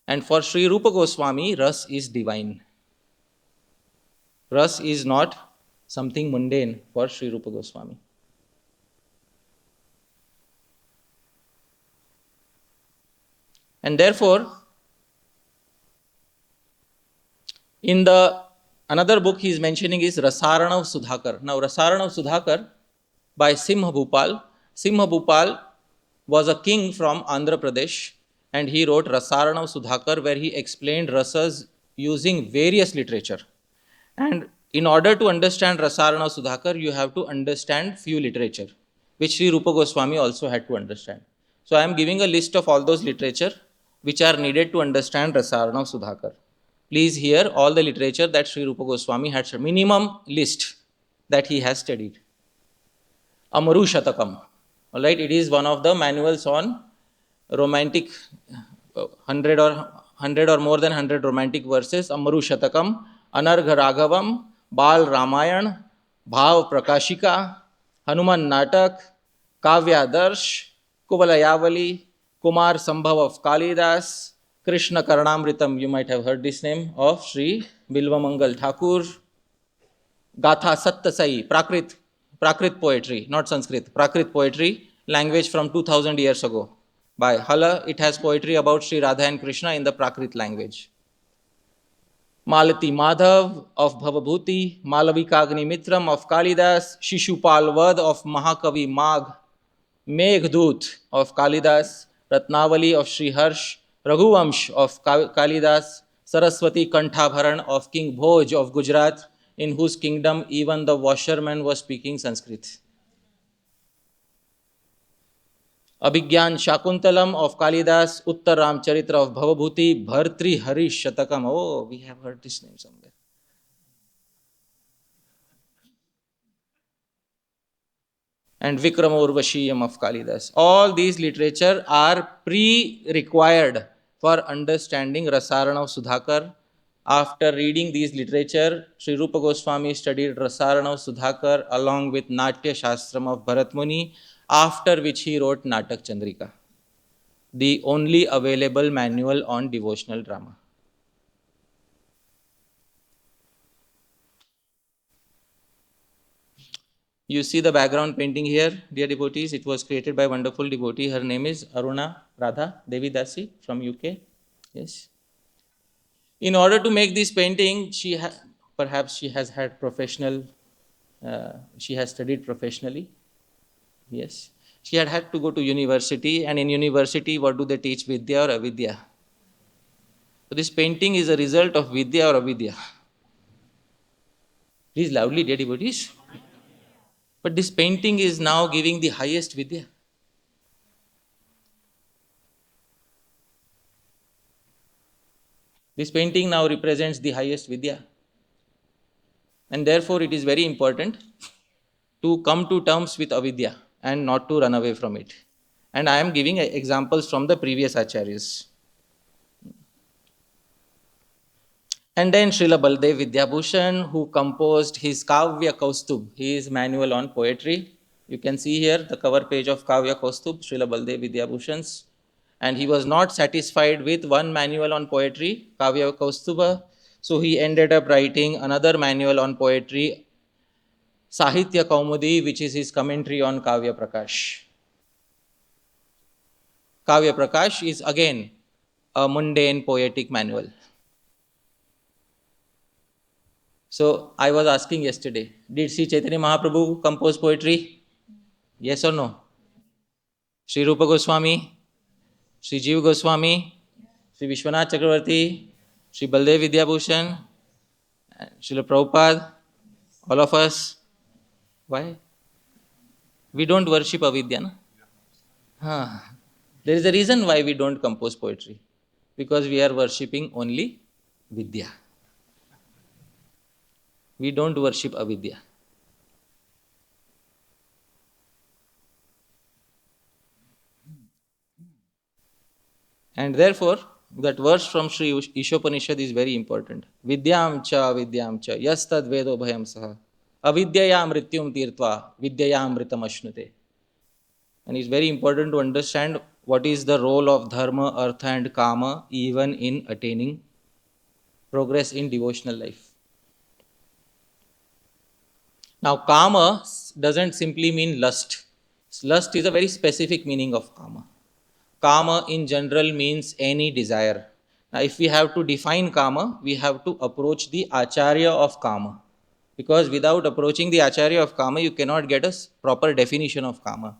Speaker 1: And for Sri Rupa Goswami, ras is divine. Ras is not something mundane for Sri Rupa Goswami. And therefore, in the another book he is mentioning is Rasarnav Sudhakar. Now, Rasarnav Sudhakar by Simha Bhupal. Simha Bhupal was a king from Andhra Pradesh, and he wrote Rasarnav Sudhakar, where he explained rasas using various literature. And in order to understand Rasarnav Sudhakar, you have to understand few literature, which Sri Rupa Goswami also had to understand. So I am giving a list of all those literature which are needed to understand Rasarnav Sudhakar. Please hear all the literature that Sri Rupa Goswami had, minimum list that he has studied. Amaru Shatakam. All right, it is one of the manuals on romantic 100 100 or more than 100 romantic verses, Amaru Shatakam, Anargha Raghavam, Bal Ramayan, Bhav Prakashika, Hanuman Natak, Kavya Darsh, Kuvalayavali, Kumar Sambhav of Kalidas, Krishna Karnamritam, you might have heard this name, of Sri Bilvamangal Thakur, Gatha Sattasai, Prakrit poetry, not Sanskrit, Prakrit poetry, language from 2000 years ago. By Hala, it has poetry about Sri Radha and Krishna in the Prakrit language. Malati Madhav of Bhavabhuti, Malavikagni Mitram of Kalidas, Shishupal Vad of Mahakavi Magh, Meghdut of Kalidas, Ratnavali of Sri Harsh, Raghuvamsh of Kalidas, Saraswati Kanthabharan of King Bhoj of Gujarat, in whose kingdom even the washerman was speaking Sanskrit. Abhigyan Shakuntalam of Kalidas, Uttar Ramcharitra of Bhavabhuti, Bhartri Harish Shatakam. Oh, we have heard this name somewhere. And Vikramourvashiyam of Kalidas. All these literature are pre-required for understanding Rasarana of Sudhakar. After reading these literature, Sri Rupa Goswami studied Rasarana of Sudhakar along with Natya Shastram of Bharat Muni, after which he wrote Natak Chandrika, the only available manual on devotional drama. You see the background painting here, dear devotees. It was created by a wonderful devotee. Her name is Aruna Radha Devi Dasi from UK. Yes. In order to make this painting, perhaps she has had she has studied professionally. Yes. She had to go to university, and in university, what do they teach? Vidya or Avidya? So this painting is a result of Vidya or Avidya. Please loudly, dear devotees. But this painting is now giving the highest Vidya. This painting now represents the highest Vidya. And therefore, it is very important to come to terms with avidya and not to run away from it. And I am giving examples from the previous acharyas. And then Srila Baldev Vidyabhushan, who composed his Kavya Kaustubh, his manual on poetry. You can see here the cover page of Kavya Kaustubh, Srila Baldev Vidyabhushan's. And he was not satisfied with one manual on poetry, Kavya Kaustubha. So he ended up writing another manual on poetry, Sahitya Kaumudi, which is his commentary on Kavya Prakash. Kavya Prakash is again a mundane poetic manual. So I was asking yesterday, did Sri Chaitanya Mahaprabhu compose poetry? Yes or no? Sri Rupa Goswami, Sri Jiva Goswami, Sri Vishwanath Chakravarti, Sri Baldev Vidyabhushan, Srila Prabhupada, all of us. Why? We don't worship avidya, na? There is a reason why we don't compose poetry. Because we are worshipping only vidya. We don't worship avidya. And therefore, that verse from Sri Ishopanishad is very important. Vidyam cha yastad vedo bhayam saha. Avidyaya mrityum tirtva vidyaya amritam ashnute. And it's very important to understand what is the role of dharma, artha and kama even in attaining progress in devotional life. Now, kama doesn't simply mean lust. Lust is a very specific meaning of kama. Kama in general means any desire. Now, if we have to define kama, we have to approach the acharya of kama. Because without approaching the acharya of kama, you cannot get a proper definition of kama.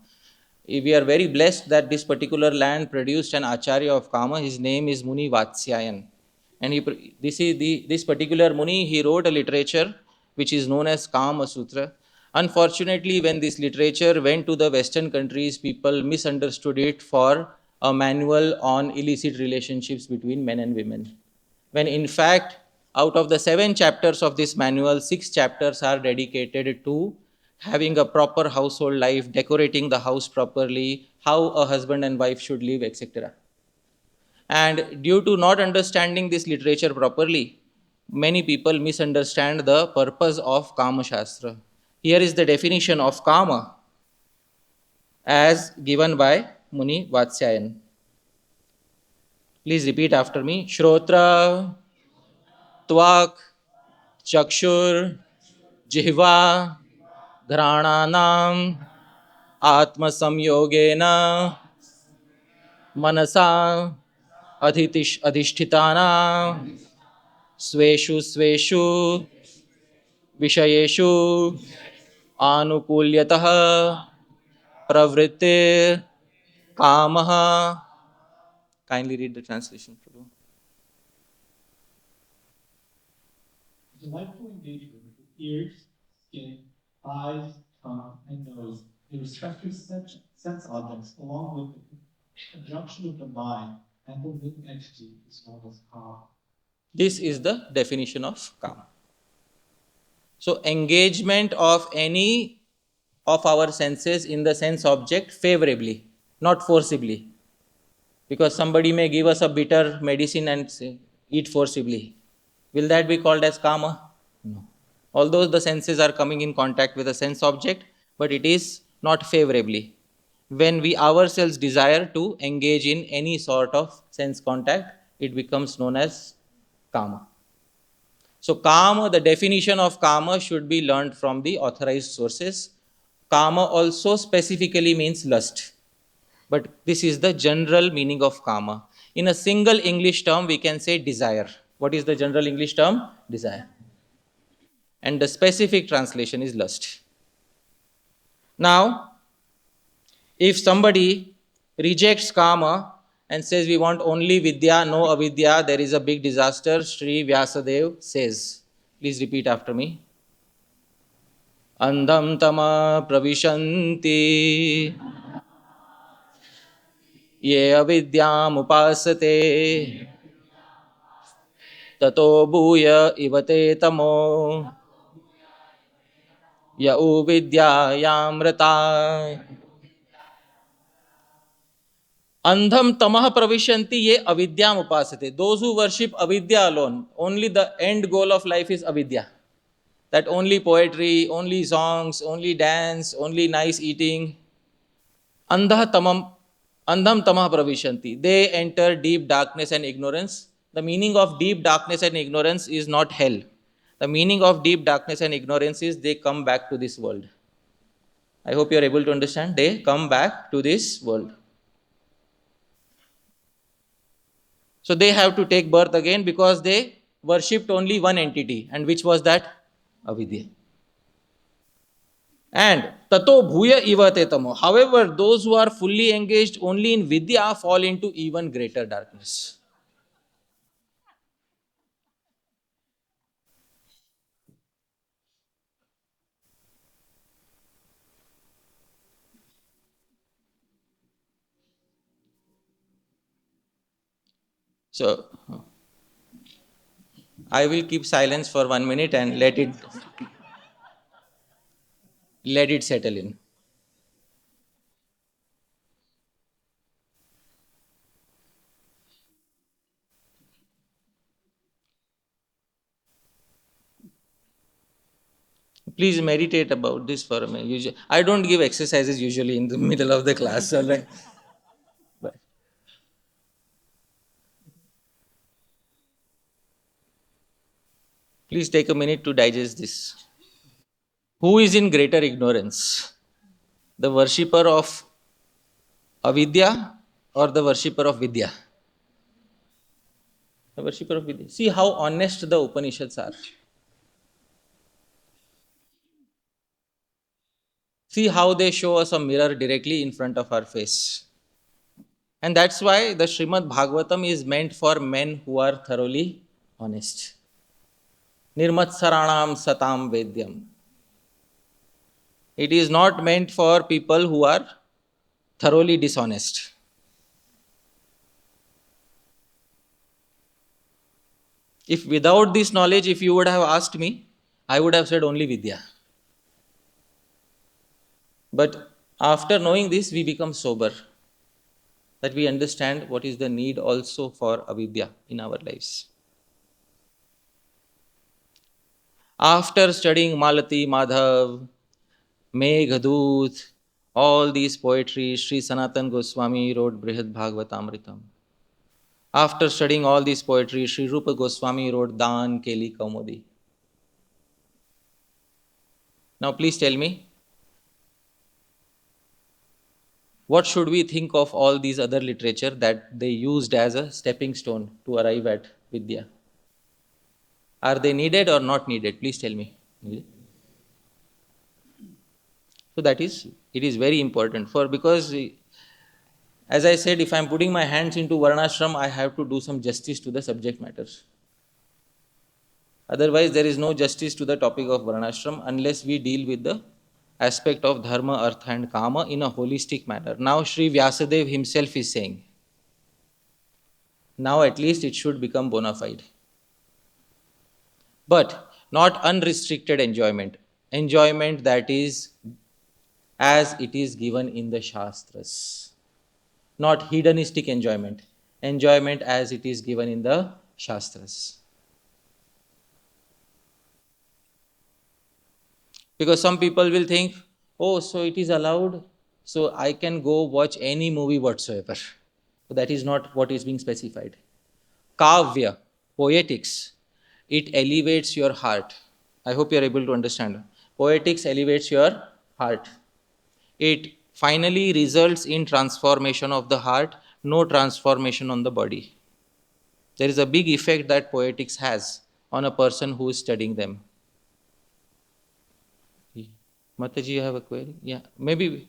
Speaker 1: We are very blessed that this particular land produced an acharya of kama. His name is Muni Vatsyayan. And this particular Muni, he wrote a literature which is known as Kama Sutra. Unfortunately, when this literature went to the Western countries, people misunderstood it for a manual on illicit relationships between men and women. When in fact, out of the 7 chapters of this manual, 6 chapters are dedicated to having a proper household life, decorating the house properly, how a husband and wife should live, etc. And due to not understanding this literature properly, many people misunderstand the purpose of Kama Shastra. Here is the definition of Kama as given by Muni Vatsyayan. Please repeat after me. Shrotra, Tvak, Chakshur, Jihva, Dhrananam, Atma Samyogena, Manasa, Adhishthitana, Sveshu Sveshu, Vishayeshu, Anukulyatah, Pravritir, Kamaha. Kindly read the translation, Prabhu.
Speaker 2: Delightful engagement with ears, skin, eyes, tongue, and nose, the respective sense objects, along with the conjunction of the mind and the living entity, is known as kama.
Speaker 1: This is the definition of Kama. So, engagement of any of our senses in the sense object favorably, not forcibly. Because somebody may give us a bitter medicine and say, eat forcibly. Will that be called as Kama? No. Although the senses are coming in contact with a sense object, but it is not favorably. When we ourselves desire to engage in any sort of sense contact, it becomes known as Kama. So, Kama, the definition of Kama should be learned from the authorized sources. Kama also specifically means lust. But this is the general meaning of Kama. In a single English term, we can say desire. What is the general English term? Desire. And the specific translation is lust. Now, if somebody rejects Kama and says we want only Vidya, no Avidya, there is a big disaster, Sri Vyasadev says. Please repeat after me. Andham tama pravishanti ye avidyam upasate tato bhuya ivate tamo ya uvidyayamrita. Andham tamah pravishanti ye avidyam upasate. Those who worship avidya alone, only the end goal of life is avidya. That only poetry, only songs, only dance, only nice eating. Andham tamah pravishanti. They enter deep darkness and ignorance. The meaning of deep darkness and ignorance is not hell. The meaning of deep darkness and ignorance is they come back to this world. I hope you are able to understand. They come back to this world. So they have to take birth again because they worshipped only one entity. And which was that? Avidya. And tato bhuya ivate tamo. However, those who are fully engaged only in vidya fall into even greater darkness. So I will keep silence for 1 minute and let it settle in. Please meditate about this for a minute. I don't give exercises usually in the middle of the class. So but please take a minute to digest this. Who is in greater ignorance? The worshipper of avidya or the worshipper of vidya? The worshipper of vidya. See how honest the Upanishads are. See how they show us a mirror directly in front of our face. And that's why the Srimad Bhagavatam is meant for men who are thoroughly honest. Nirmatsaranam satam vedyam. It is not meant for people who are thoroughly dishonest. If without this knowledge, if you would have asked me, I would have said only Vidya. But after knowing this, we become sober. that we understand what is the need also for avidya in our lives. After studying Malati, Madhav, Meghadoot, all these poetry, Sri Sanatan Goswami wrote Brihad Bhagavatamritam. After studying all these poetry, Sri Rupa Goswami wrote Dan Keli Kaumudi. Now please tell me, what should we think of all these other literature that they used as a stepping stone to arrive at Vidya? Are they needed or not needed? Please tell me. So that is, it is very important for, because as I said, if I am putting my hands into Varnashram, I have to do some justice to the subject matters. Otherwise, there is no justice to the topic of Varnashram unless we deal with the aspect of Dharma, Artha and Kama in a holistic manner. Now Sri Vyasadeva himself is saying, now at least it should become bona fide. But not unrestricted enjoyment. Enjoyment that is as it is given in the Shastras. Not hedonistic enjoyment. Enjoyment as it is given in the Shastras. Because some people will think, oh, so it is allowed, so I can go watch any movie whatsoever. So that is not what is being specified. Kavya, poetics, it elevates your heart. I hope you are able to understand. Poetics elevates your heart. It finally results in transformation of the heart, no transformation on the body. There is a big effect that poetics has on a person who is studying them. Mataji, you have a query? Yeah, maybe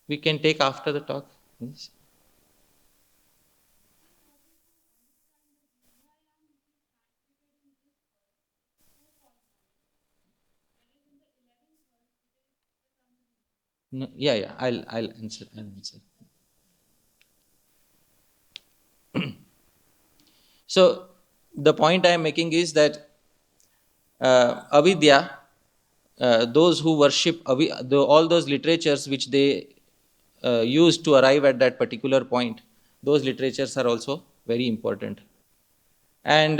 Speaker 1: we can take after the talk. Yes. No, yeah, I'll answer. So the point I am making is that avidya, those who worship all those literatures which they use to arrive at that particular point, those literatures are also very important. And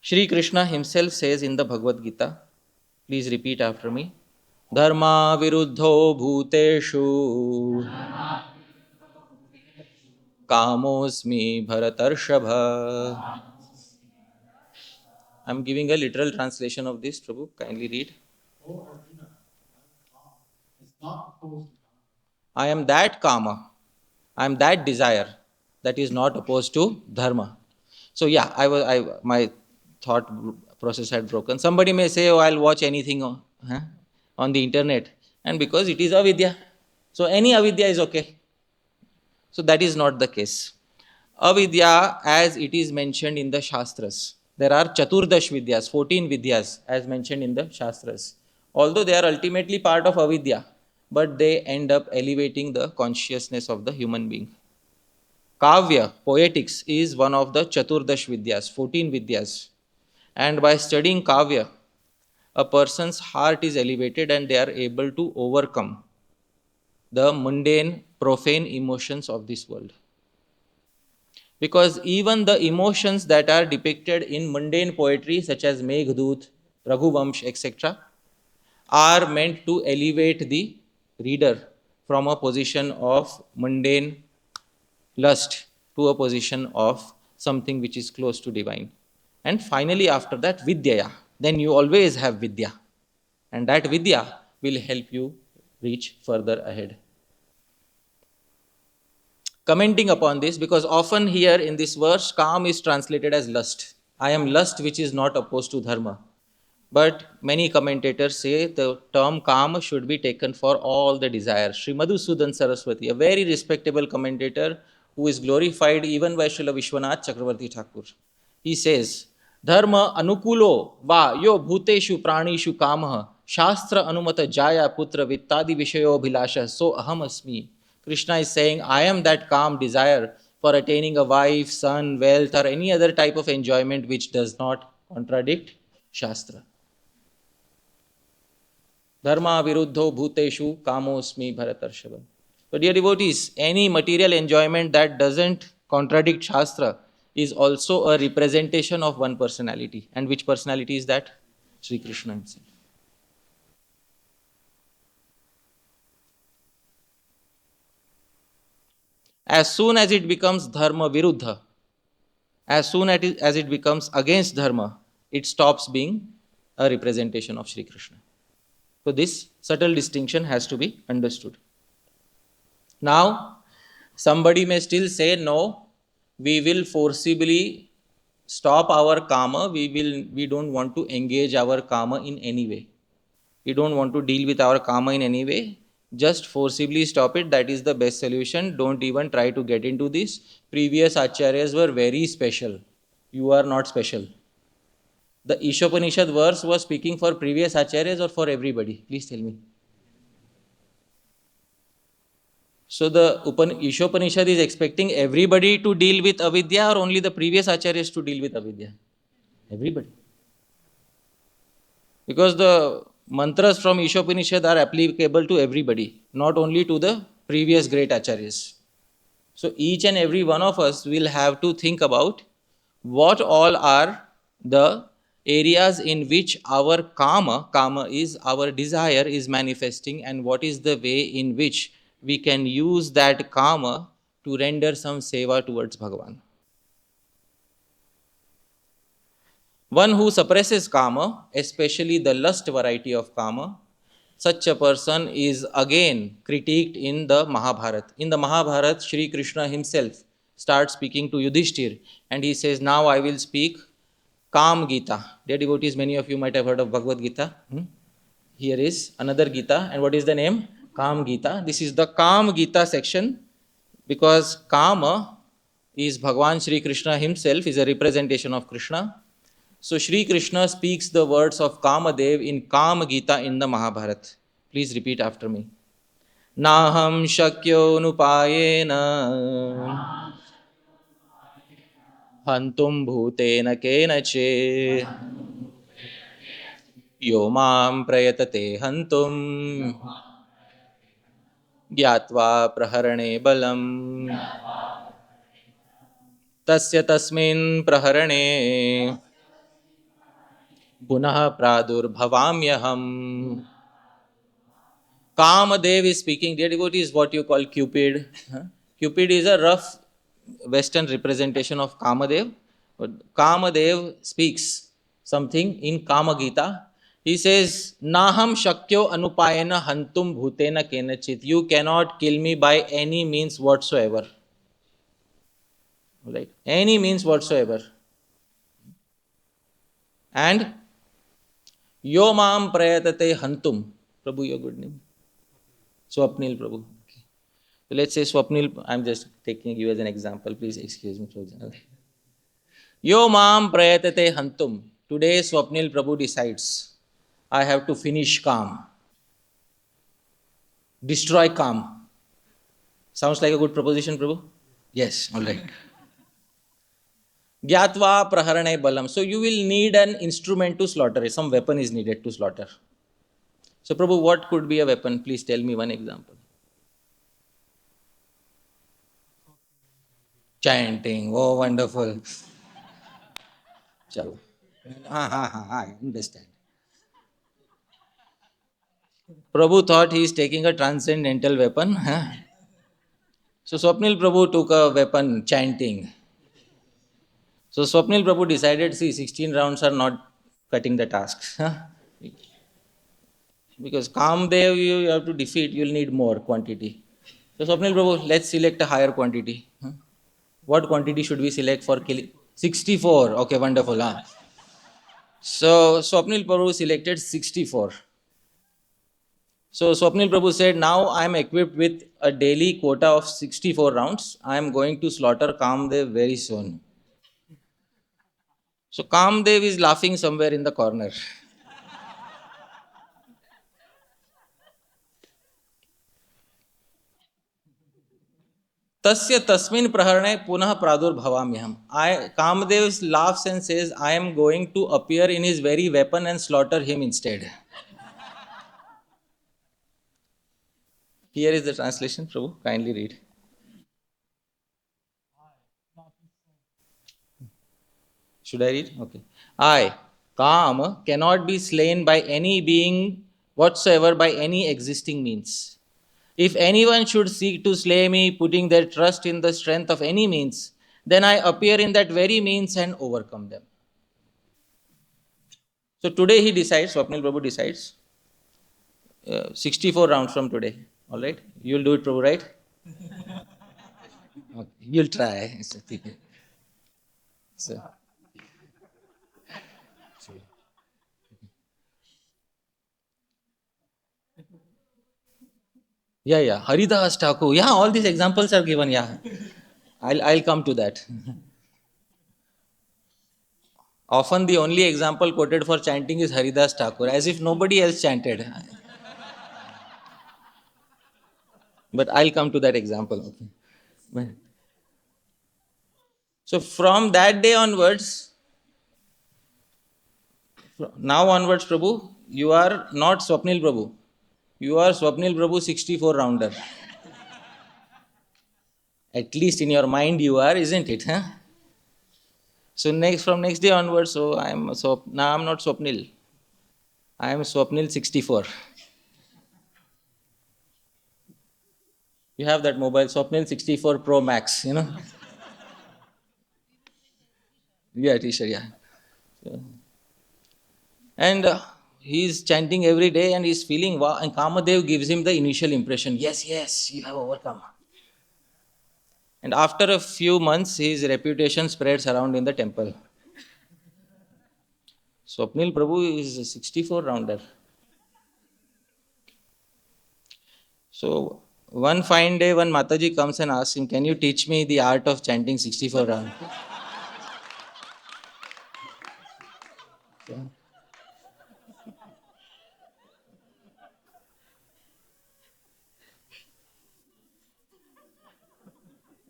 Speaker 1: Shri Krishna himself says in the Bhagavad Gita, please repeat after me, Dharma viruddho bhuteshu kamosmi bharatarshava. I am giving a literal translation of this, Prabhu. Kindly read.
Speaker 2: Oh, Arjuna, it's not opposed to God.
Speaker 1: I am that kama, I am that desire that is not opposed to dharma. So yeah, my thought process had broken. Somebody may say, oh, I'll watch anything on the internet, and because it is avidya, so any avidya is okay. So that is not the case. Avidya, as it is mentioned in the Shastras, there are Chaturdash Vidyas, 14 Vidyas, as mentioned in the Shastras. Although they are ultimately part of avidya, but they end up elevating the consciousness of the human being. Kavya, poetics, is one of the Chaturdash Vidyas, 14 Vidyas. And by studying Kavya, a person's heart is elevated and they are able to overcome the mundane, profane emotions of this world. Because even the emotions that are depicted in mundane poetry, such as Meghdoot, Raghuvamsh, etc., are meant to elevate the reader from a position of mundane lust to a position of something which is close to divine. And finally, after that, Vidyaya. Then you always have Vidya. And that Vidya will help you reach further ahead. Commenting upon this, because often here in this verse, Kam is translated as lust. I am lust which is not opposed to Dharma. But many commentators say the term Kam should be taken for all the desires. Sri Madhusudan Saraswati, a very respectable commentator who is glorified even by Srila Vishwanath Chakravarti Thakur. He says, Dharma anukulo va yo bhuteshu pranishu kamah shastra anumata jaya putra vittadi vishayo bhilasha so aham asmi. Krishna is saying, I am that calm desire for attaining a wife, son, wealth, or any other type of enjoyment which does not contradict Shastra. Dharma viruddho bhuteshu kamosmi bharatarshava. So, dear devotees, any material enjoyment that doesn't contradict Shastra is also a representation of one personality. And which personality is that? Sri Krishna himself. As soon as it becomes dharma viruddha, as soon as it becomes against dharma, it stops being a representation of Sri Krishna. So, this subtle distinction has to be understood. Now, somebody may still say, no, we will forcibly stop our karma, we don't want to engage our karma in any way. We don't want to deal with our karma in any way. Just forcibly stop it. That is the best solution. Don't even try to get into this. Previous acharyas were very special. You are not special. The Ishopanishad verse was speaking for previous acharyas or for everybody? Please tell me. So the Ishopanishad is expecting everybody to deal with avidya or only the previous acharyas to deal with avidya? Everybody. Because the mantras from Ishopanishad are applicable to everybody, not only to the previous great acharyas. So each and every one of us will have to think about what all are the areas in which our karma is our desire is manifesting, and what is the way in which we can use that karma to render some seva towards Bhagavan. One who suppresses kama, especially the lust variety of kama, such a person is again critiqued in the Mahabharata. In the Mahabharata, Shri Krishna himself starts speaking to Yudhishthir and he says, now I will speak Kam Gita. Dear devotees, many of you might have heard of Bhagavad Gita. Here is another Gita, and what is the name? Kam Gita. This is the Kam Gita section because Kama is Bhagavan Shri Krishna himself, is a representation of Krishna. So Shri Krishna speaks the words of Kamadev in Kama Gita in the Mahabharata. Please repeat after me. Naham shakyo nupayena hantum bhutena kenache yo mam prayatate hantum gyatva praharane balam tasya tasmin praharane punah pradurbhavamyaham. Kamadev is speaking. Dear devotees, what you call Cupid. Cupid is a rough Western representation of Kamadev. But Kamadev speaks something in Kama Gita. He says, Naham Shakyo Anupayena Hantum Bhutena Kenachit. You cannot kill me by any means whatsoever. Right? Any means whatsoever. And Yo Mam Prayatate Hantum. Prabhu, your good name. Swapnil Prabhu. Okay. So let's say Swapnil, I'm just taking you as an example. Please excuse me for example. Yo mam prayatate hantum. Today Swapnil Prabhu decides, I have to finish Kam. Destroy Kam. Sounds like a good proposition, Prabhu? Yes, all right. Gyatva praharane balam. So you will need an instrument to slaughter. Some weapon is needed to slaughter. So Prabhu, what could be a weapon? Please tell me one example. Chanting. Oh, wonderful. Chalo. I understand. Prabhu thought he is taking a transcendental weapon. So Swapnil Prabhu took a weapon, chanting. So Swapnil Prabhu decided, see, 16 rounds are not cutting the task. Because Kamdev you have to defeat, you will need more quantity. So Swapnil Prabhu, let's select a higher quantity. What quantity should we select for killing? 64. Okay, wonderful. So Swapnil Prabhu selected 64. So Swapnil Prabhu said, now I am equipped with a daily quota of 64 rounds. I am going to slaughter Kamdev very soon. So Kamdev is laughing somewhere in the corner. Tasya tasmin praharane punah pradurbhavamyaham. Kamdev laughs and says, I am going to appear in his very weapon and slaughter him instead. Here is the translation, Prabhu. Kindly read. Should I read? Okay. I, Kam, cannot be slain by any being whatsoever by any existing means. If anyone should seek to slay me, putting their trust in the strength of any means, then I appear in that very means and overcome them. So today he decides, Swapnil Prabhu decides, 64 rounds from today. All right? You'll do it, Prabhu, right? Okay. You'll try. So, yeah. Haridas Thakur. Yeah, all these examples are given. Yeah. I'll come to that. Often the only example quoted for chanting is Haridas Thakur, as if nobody else chanted. But I'll come to that example. Okay. So from that day onwards, now onwards, Prabhu, you are not Swapnil Prabhu. You are Swapnil Prabhu 64 rounder. At least in your mind you are, isn't it? Huh? So from next day onwards, now I'm not Swapnil. I am Swapnil 64. You have that mobile Swapnil 64 Pro Max, Yeah, T-shirt, yeah. So, and he's chanting every day and he's feeling wow. And Kamadev gives him the initial impression, yes, you have overcome. And after a few months, his reputation spreads around in the temple. Swapnil Prabhu is a 64 rounder. So one fine day, one Mataji comes and asks him, can you teach me the art of chanting 64 rounds?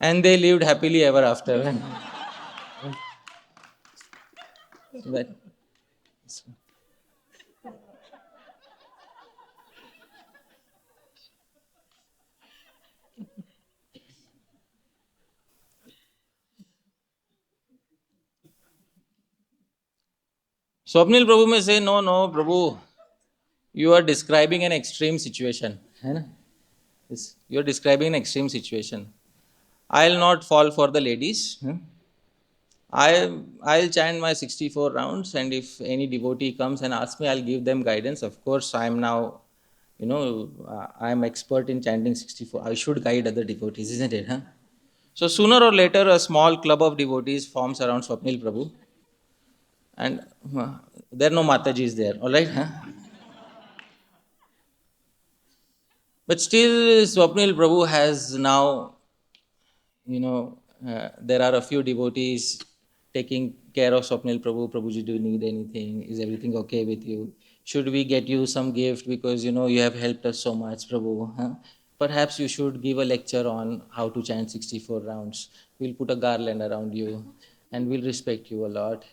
Speaker 1: And they lived happily ever after. But, Swapnil Prabhu may say, no, Prabhu, you are describing an extreme situation. Yes, you are describing an extreme situation. I'll not fall for the ladies. I'll chant my 64 rounds, and if any devotee comes and asks me, I'll give them guidance. Of course, I'm now, I'm expert in chanting 64. I should guide other devotees, isn't it? Huh? So sooner or later, a small club of devotees forms around Swapnil Prabhu, and there are no Matajis there. All right, huh? But still, Swapnil Prabhu has now, there are a few devotees taking care of Swapnil Prabhu. Prabhuji, do you need anything? Is everything okay with you? Should we get you some gift because you have helped us so much, Prabhu? Huh? Perhaps you should give a lecture on how to chant 64 rounds. We'll put a garland around you and we'll respect you a lot.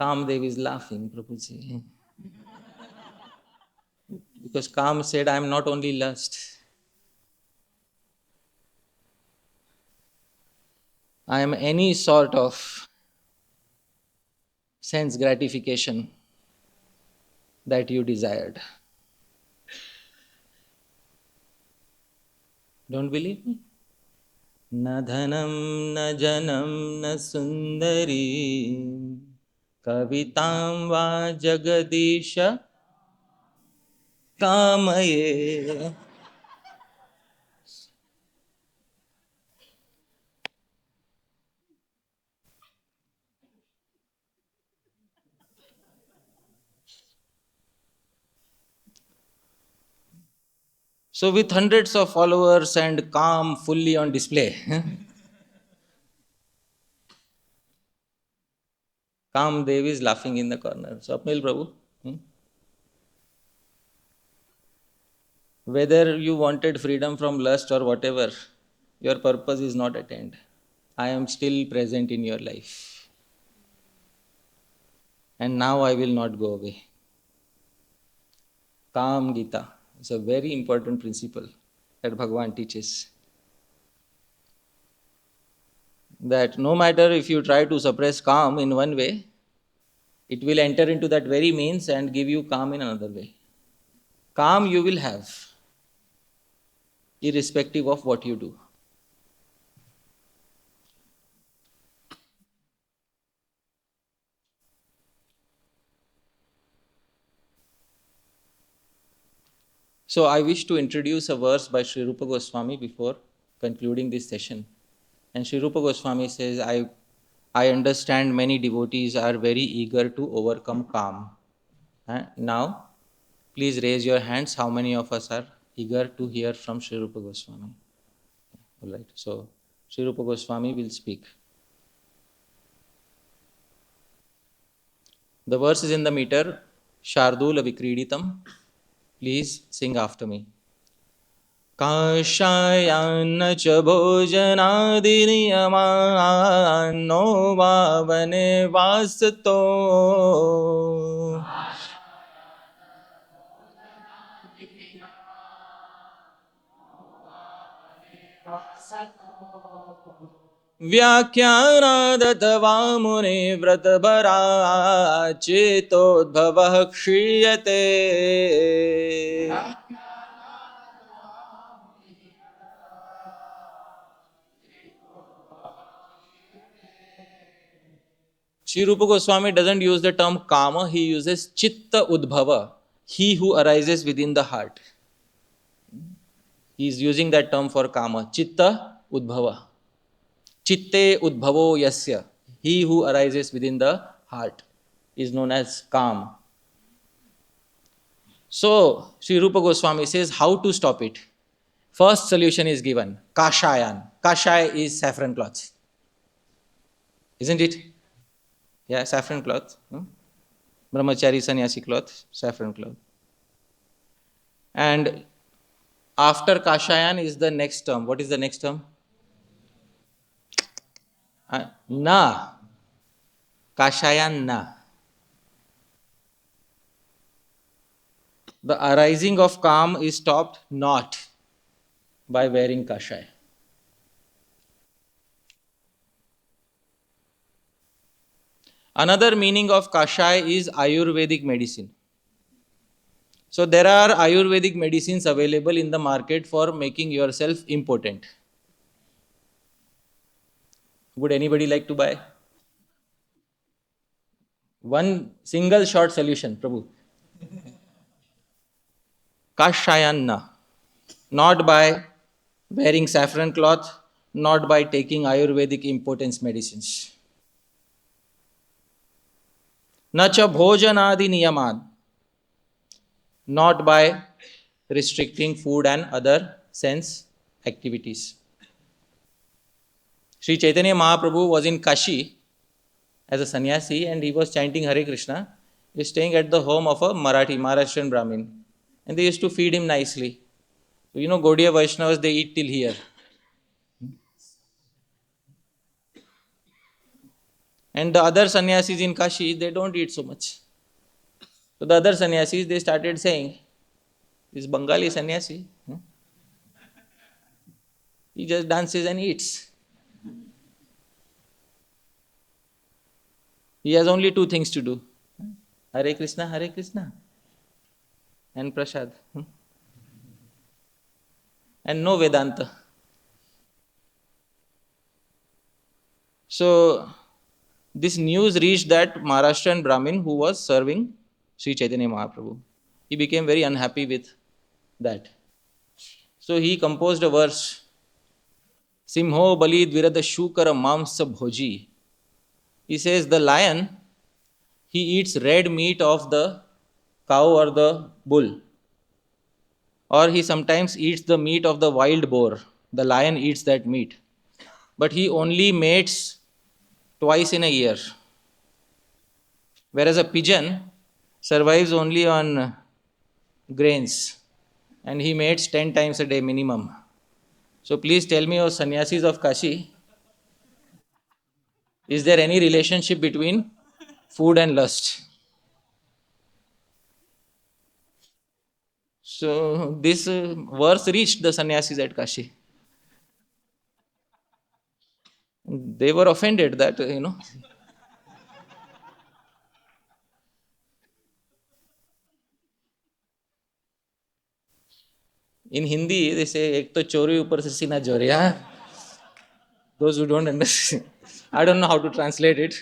Speaker 1: Kamdev is laughing, Prabhuji. Because Kam said, I am not only lust, I am any sort of sense gratification that you desired. Don't believe me? न धनं न जनं न सुन्दरी कवितां वा जगदीश कामये. So with hundreds of followers and calm fully on display, Kam Dev is laughing in the corner. Swapnil Prabhu, whether you wanted freedom from lust or whatever, your purpose is not attained. I am still present in your life. And now I will not go away. Kam Gita is a very important principle. that Bhagavan teaches. That no matter if you try to suppress calm in one way, it will enter into that very means and give you calm in another way. Calm you will have, irrespective of what you do. So I wish to introduce a verse by Sri Rupa Goswami before concluding this session. And Sri Rupa Goswami says, I understand many devotees are very eager to overcome calm. Now, please raise your hands. How many of us are eager to hear from Sri Rupa Goswami? All right. So, Sri Rupa Goswami will speak. The verse is in the meter, Shardula Vikriditam. Please sing after me. काषायान्न च भोजनादिनियमान्नो वा वने वासतो व्याख्यानादथवा मुने व्रतभरा चेतोद्भवः क्षीयते Sri Rupa Goswami doesn't use the term kama, he uses chitta udbhava, he who arises within the heart. He is using that term for kama, chitta udbhava. Chitte udbhavo yasya, he who arises within the heart is known as kam. So, Sri Rupa Goswami says how to stop it. First solution is given, kashayan. Kashaya is saffron cloth. Isn't it? Yeah, saffron cloth. Brahmachari sannyasi cloth, saffron cloth. And after kashayan is the next term. What is the next term? Na. Kashayan na. The arising of calm is stopped not by wearing kashaya. Another meaning of kashaya is Ayurvedic medicine. So there are Ayurvedic medicines available in the market for making yourself impotent. Would anybody like to buy? One single short solution, Prabhu. Kashayanna. Not by wearing saffron cloth, not by taking Ayurvedic impotence medicines. Nacha bhojanadi niyaman. Not by restricting food and other sense activities. Sri Chaitanya Mahaprabhu was in Kashi as a sannyasi and he was chanting Hare Krishna. He was staying at the home of a Maharashtrian Brahmin. And they used to feed him nicely. So, Gaudiya Vaishnavas, they eat till here. And the other sannyasis in Kashi, they don't eat so much. So the other sannyasis, they started saying, this Bengali sannyasi, he just dances and eats. He has only two things to do. Hare Krishna, and Prashad. And no Vedanta. So, this news reached that Maharashtrian Brahmin who was serving Sri Chaitanya Mahaprabhu. He became very unhappy with that. So, he composed a verse, Simho Bali Dvirada Shukara Mamsa Bhoji. He says, the lion, he eats red meat of the cow or the bull. Or he sometimes eats the meat of the wild boar. The lion eats that meat. But he only mates twice in a year. Whereas a pigeon survives only on grains and he mates 10 times a day minimum. So please tell me, O sannyasis of Kashi, is there any relationship between food and lust? So this verse reached the sannyasis at Kashi. They were offended that, in Hindi they say, "Ek to chori upar se sina jori." Yeah? Those who don't understand, I don't know how to translate it.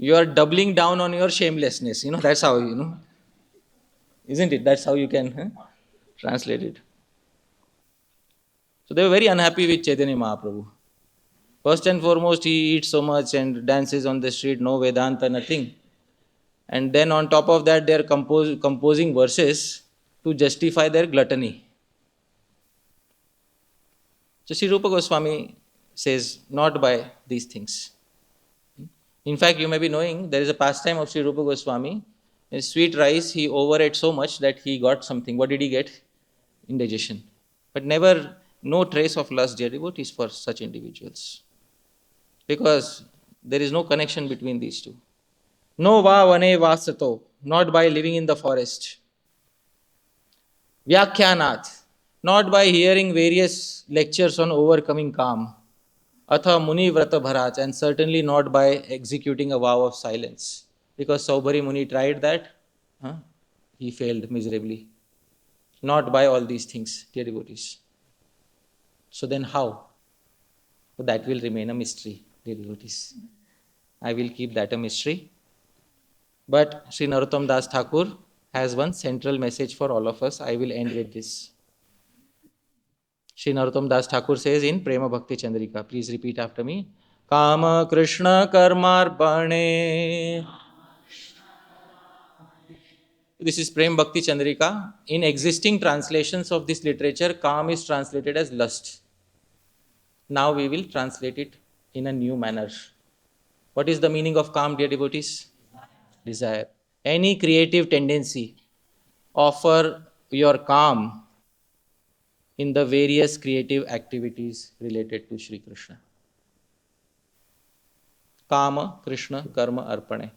Speaker 1: You are doubling down on your shamelessness. That's how, isn't it? That's how you can translate it. So they were very unhappy with Chaitanya Mahaprabhu. First and foremost, he eats so much and dances on the street, no Vedanta, nothing. And then on top of that, they are composing verses to justify their gluttony. So Sri Rupa Goswami says, not by these things. In fact, you may be knowing there is a pastime of Sri Rupa Goswami. In sweet rice, he overate so much that he got something. What did he get? Indigestion. But never, no trace of lust, dear devotees, for such individuals. Because there is no connection between these two. No va vane vasato, not by living in the forest. Vyakhyanat, not by hearing various lectures on overcoming calm. Atha Muni Vrata Bharaj, and certainly not by executing a vow of silence. Because Saubhari Muni tried that, he failed miserably. Not by all these things, dear devotees. So then how? So that will remain a mystery, dear devotees. I will keep that a mystery. But Sri Narottam Das Thakur has one central message for all of us. I will end with this. Sri Narottam Das Thakur says in Prema Bhakti Chandrika, please repeat after me. Kama Krishna Karmarpane. This is Prem Bhakti Chandrika. In existing translations of this literature, Kam is translated as lust. Now we will translate it in a new manner. What is the meaning of Kam, dear devotees? Desire. Any creative tendency, offer your calm in the various creative activities related to Sri Krishna. Kama, Krishna, Karma, Arpane.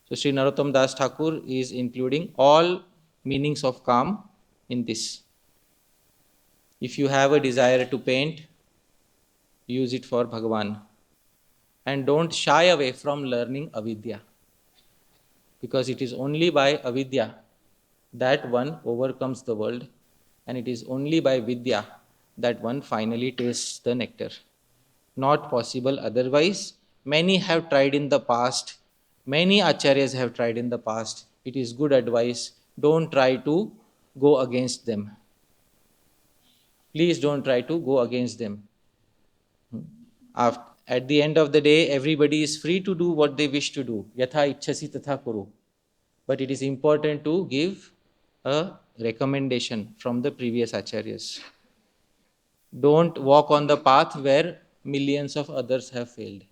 Speaker 1: So Sri Narottam Das Thakur is including all meanings of calm in this. If you have a desire to paint, use it for Bhagavan. And don't shy away from learning avidya. Because it is only by avidya that one overcomes the world, and it is only by vidya that one finally tastes the nectar. Not possible otherwise. Many have tried in the past. Many acharyas have tried in the past. It is good advice. Don't try to go against them. Please don't try to go against them. At the end of the day, everybody is free to do what they wish to do. Yatha ichhasi tatha kuru. But it is important to give a recommendation from the previous acharyas. Don't walk on the path where millions of others have failed.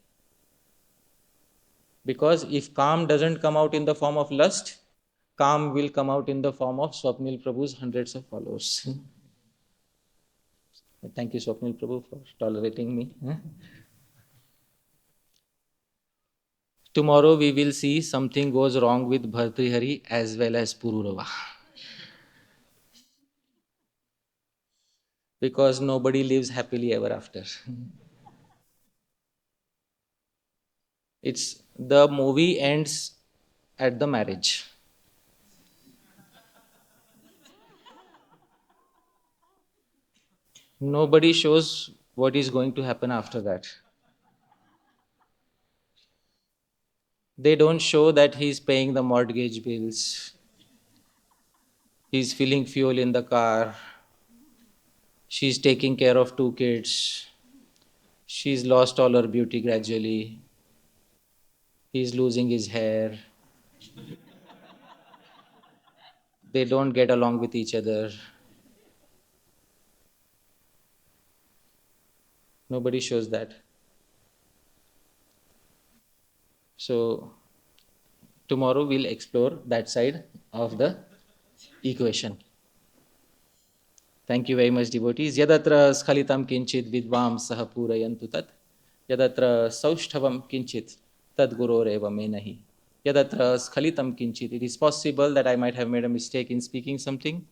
Speaker 1: Because if calm doesn't come out in the form of lust, calm will come out in the form of Swapnil Prabhu's hundreds of followers. Thank you, Swapnil Prabhu, for tolerating me. Tomorrow we will see something goes wrong with Bhartrihari as well as Pururava. Because nobody lives happily ever after. It's the movie ends at the marriage. Nobody shows what is going to happen after that. They don't show that he's paying the mortgage bills, he's filling fuel in the car, she's taking care of 2 kids, she's lost all her beauty gradually, he's losing his hair, they don't get along with each other. Nobody shows that. So, tomorrow we'll explore that side of the equation. Thank you very much, devotees. Yadatra skhalitam kinchit vidvam saha purayantu tat. Yadatra saushthavam kinchit tad guroreva me nahi. Yadatra Skhalitam Kinchit. It is possible that I might have made a mistake in speaking something.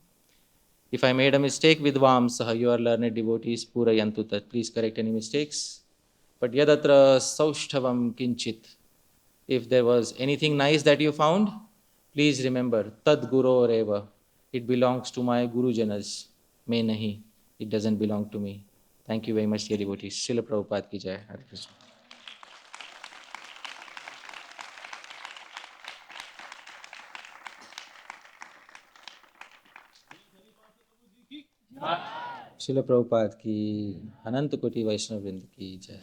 Speaker 1: If I made a mistake, Vidvam Saha, you are learned devotees, Purayantu Tat. Please correct any mistakes. But Yadatra Saushthavam Kinchit. If there was anything nice that you found, please remember, Tad Guru Reva. It belongs to my Guru Janas. May nahi. It doesn't belong to me. Thank you very much, dear devotees. Srila Prabhupada ki jai. Hare Krishna. Srila Prabhupada ki, Anant Koti Vaishnav Vrind ki jai.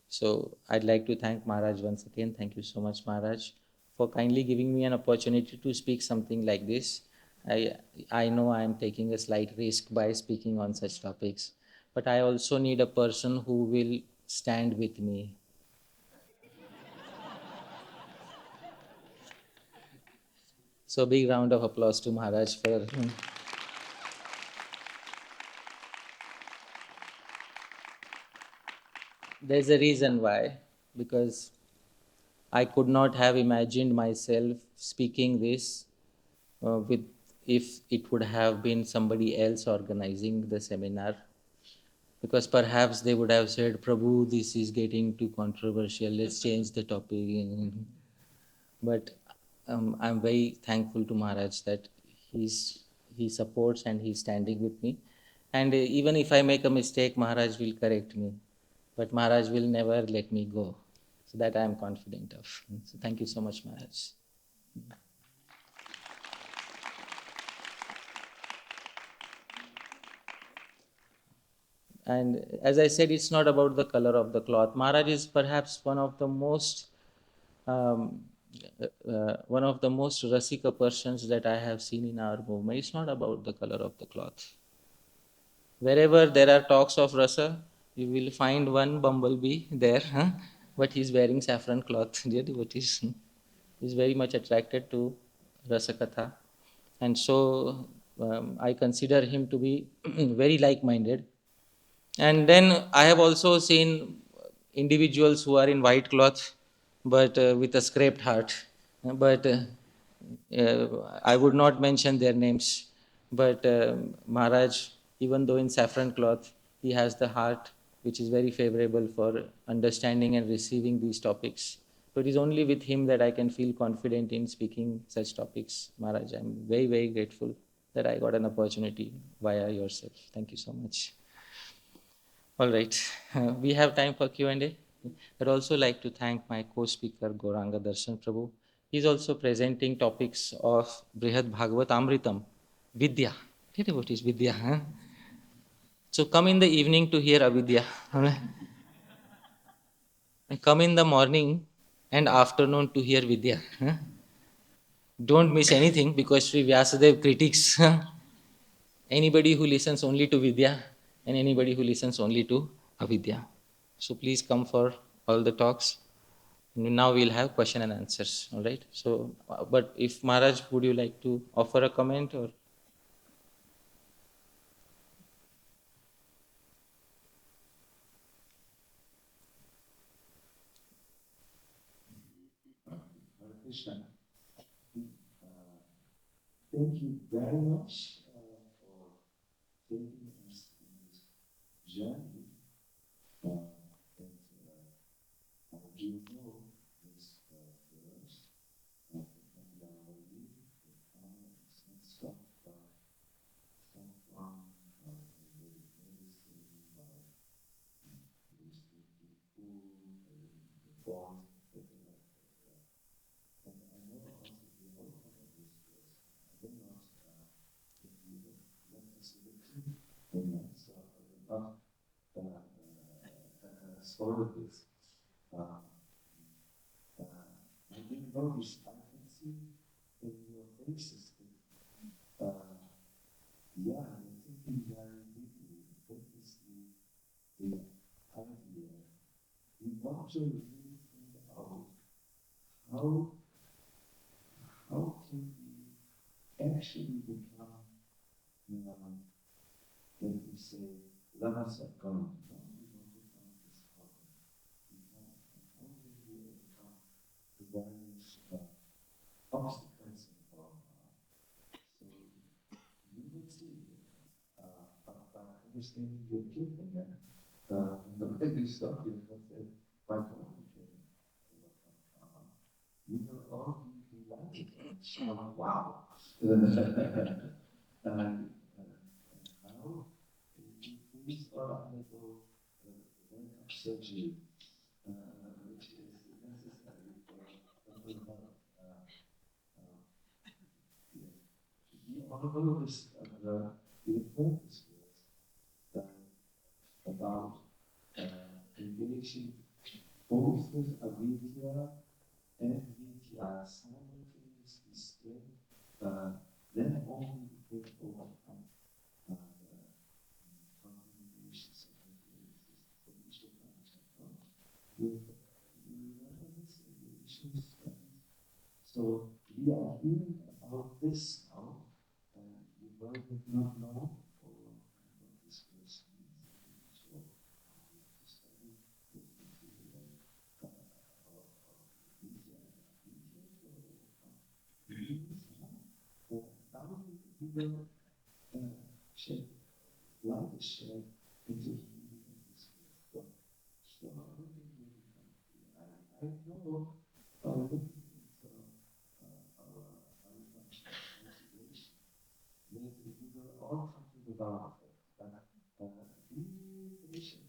Speaker 1: So I'd like to thank Maharaj once again. Thank you so much, Maharaj, for kindly giving me an opportunity to speak something like this. I know I am taking a slight risk by speaking on such topics, but I also need a person who will stand with me. So big round of applause to Maharaj for. There's a reason why, because I could not have imagined myself speaking this with if it would have been somebody else organizing the seminar, because perhaps they would have said, Prabhu, this is getting too controversial, let's change the topic. But I'm very thankful to Maharaj that he supports and he's standing with me. And even if I make a mistake, Maharaj will correct me. But Maharaj will never let me go. So that I am confident of. So thank you so much, Maharaj. And as I said, it's not about the color of the cloth. Maharaj is perhaps um, one of the most rasika persons that I have seen in our movement. It's not about the color of the cloth. Wherever there are talks of rasa, you will find one bumblebee there, huh? But he's wearing saffron cloth. Dear devotees, he's very much attracted to rasa katha, and so I consider him to be very like-minded. And then I have also seen individuals who are in white cloth, but with a scraped heart. But I would not mention their names. But Maharaj, even though in saffron cloth, he has the heart which is very favorable for understanding and receiving these topics. So it is only with him that I can feel confident in speaking such topics. Maharaj, I'm very, very grateful that I got an opportunity via yourself. Thank you so much. All right, we have time for Q&A. I'd also like to thank my co-speaker Gauranga Darshan Prabhu. He's also presenting topics of Brihad Bhagavat Amritam, Vidya. Tell you what is Vidya, huh? So come in the evening to hear Avidya. And come in the morning and afternoon to hear Vidya. Huh? Don't miss anything because Sri Vyasadeva critiques anybody who listens only to Vidya and anybody who listens only to Avidya. So please come for all the talks. Now we'll have question and answers. All right. So, but if Maharaj, would you like to offer a comment or?
Speaker 2: Hare Krishna. Thank you very much for taking us on this journey. You know this verse, and we can't stop from medicine, by listening to food, the bond, etc. And I know also you know about this verse. I don't know if you let us listen or not. So I will not spoil this. I didn't notice, I can see in your faces that, yeah, you're thinking very deeply. What is the idea? You want to really think out how can we actually become, when we say, lovers of God, how do we want to find this problem? How can we overcome the various understanding the truth of that. The big stuff is that by you know all the light. Wow. And how these are little surgery, which is necessary for all of this. The importance was about engaging both with avidya and vidya simultaneously still, then only with overcome the combinations of with relevance and relations. So we are hearing about this now, you might not know what this verse means. So study now we will shed light is shed into healing of this world. So I know looking at our motivation, that we were all talking about be patient,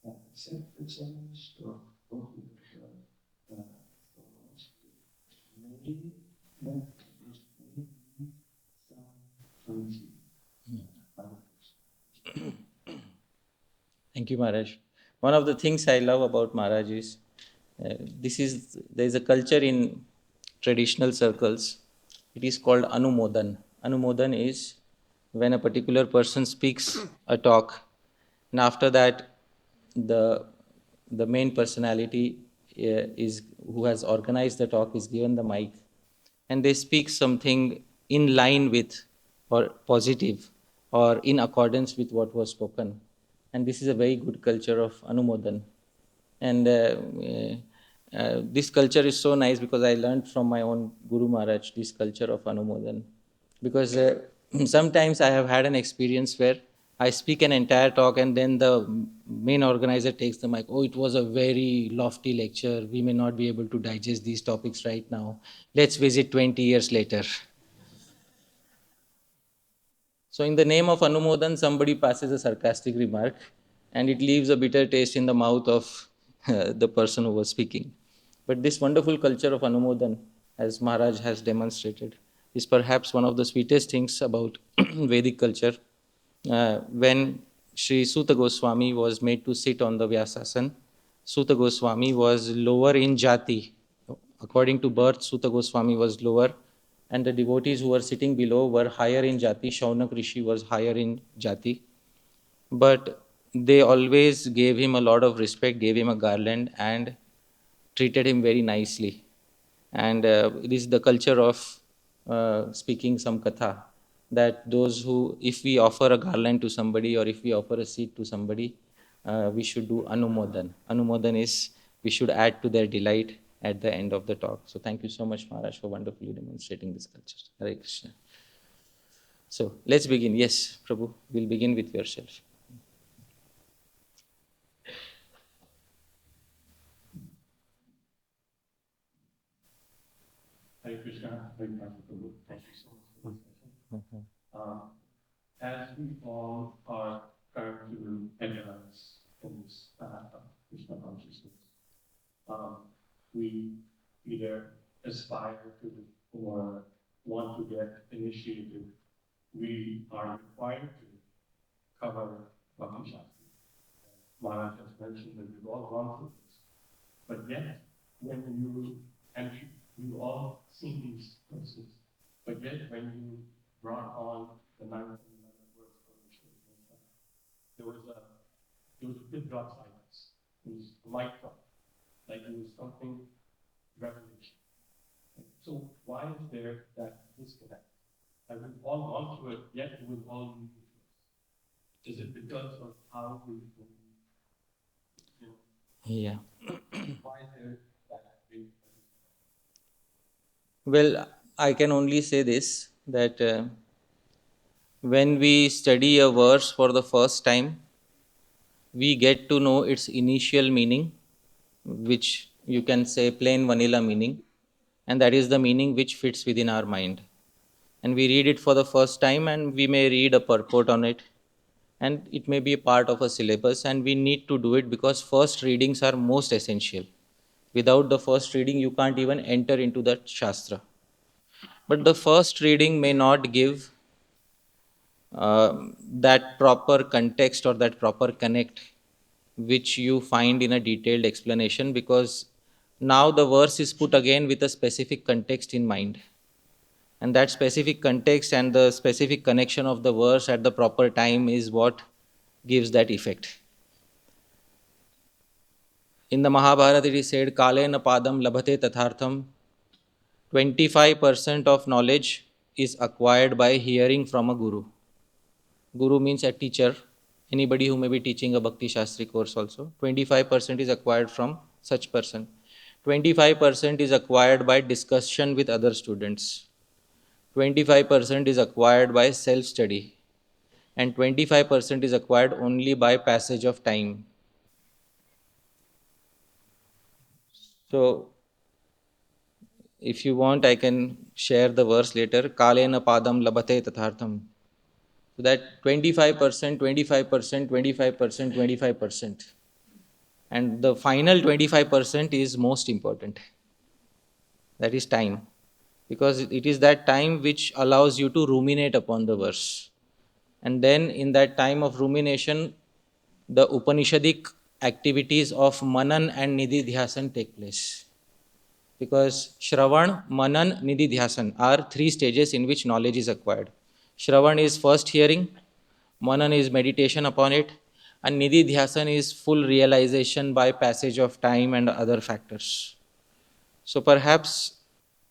Speaker 2: accept the challenge, or go with so much. Maybe that is maybe some frenzy.
Speaker 1: Thank you, Maharaj. One of the things I love about Maharaj is there is a culture in traditional circles. It is called Anumodan. Anumodan is when a particular person speaks a talk, and after that, the main personality is who has organized the talk is given the mic, and they speak something in line with or positive or in accordance with what was spoken. And this is a very good culture of Anumodan. And this culture is so nice because I learned from my own Guru Maharaj this culture of Anumodan. Because sometimes I have had an experience where I speak an entire talk and then the main organizer takes the mic. Oh, it was a very lofty lecture. We may not be able to digest these topics right now. Let's visit 20 years later. So, in the name of Anumodan, somebody passes a sarcastic remark and it leaves a bitter taste in the mouth of the person who was speaking. But this wonderful culture of Anumodan, as Maharaj has demonstrated, is perhaps one of the sweetest things about Vedic culture. When Sri Suta Goswami was made to sit on the Vyasasan, Suta Goswami was lower in jati. According to birth, Suta Goswami was lower, and the devotees who were sitting below were higher in jati. Shaunak Rishi was higher in jati. But they always gave him a lot of respect, gave him a garland, and treated him very nicely. And it is the culture of speaking some katha, that those who, if we offer a garland to somebody or if we offer a seat to somebody, we should do anumodan. Anumodan is we should add to their delight at the end of the talk. So thank you so much, Maharaj, for wonderfully demonstrating this culture. Hare Krishna. So let's begin. Yes, Prabhu, we'll begin with yourself.
Speaker 2: Hare Krishna, Hare Prabhu. Thank you so much for this session. As we all are trying to advance in this path of Krishna consciousness, we either aspire to or want to get initiated. We are required to cover Bhakti Shastra. Maharaj has mentioned that we've all gone through this. But yet, when you all seen these places, but yet when you brought on the 9th and 11th verse of the Srila, there was a big drop silence. It was a mic drop, like it was something revelation. So why is there that disconnect? And we've all gone through it, yet it was all new to us. Is it because of how we
Speaker 1: Yeah.
Speaker 2: why is there that big?
Speaker 1: Well, I can only say this, that When we study a verse for the first time, we get to know its initial meaning, which you can say plain vanilla meaning, and that is the meaning which fits within our mind. And we read it for the first time, and we may read a purport on it, and it may be a part of a syllabus, and we need to do it because first readings are most essential. Without the first reading, you can't even enter into that Shastra. But the first reading may not give that proper context or that proper connect which you find in a detailed explanation, because now the verse is put again with a specific context in mind, and that specific context and the specific connection of the verse at the proper time is what gives that effect. In the Mahabharata, it is said, Kalena padam labhate tathartham. 25% of knowledge is acquired by hearing from a guru. Guru means a teacher, anybody who may be teaching a Bhakti Shastri course also. 25% is acquired from such person. 25% is acquired by discussion with other students. 25% is acquired by self-study. And 25% is acquired only by passage of time. So, if you want, I can share the verse later. Kalena padam labhate tathartham. So that 25%, 25%, 25%, 25%. And the final 25% is most important. That is time. Because it is that time which allows you to ruminate upon the verse. And then in that time of rumination, the Upanishadic activities of Manan and Nidhi Dhyasan take place. Because Shravan, Manan, Nidhi Dhyasan are three stages in which knowledge is acquired. Shravan is first hearing, Manan is meditation upon it, and Nidhi Dhyasan is full realization by passage of time and other factors. So perhaps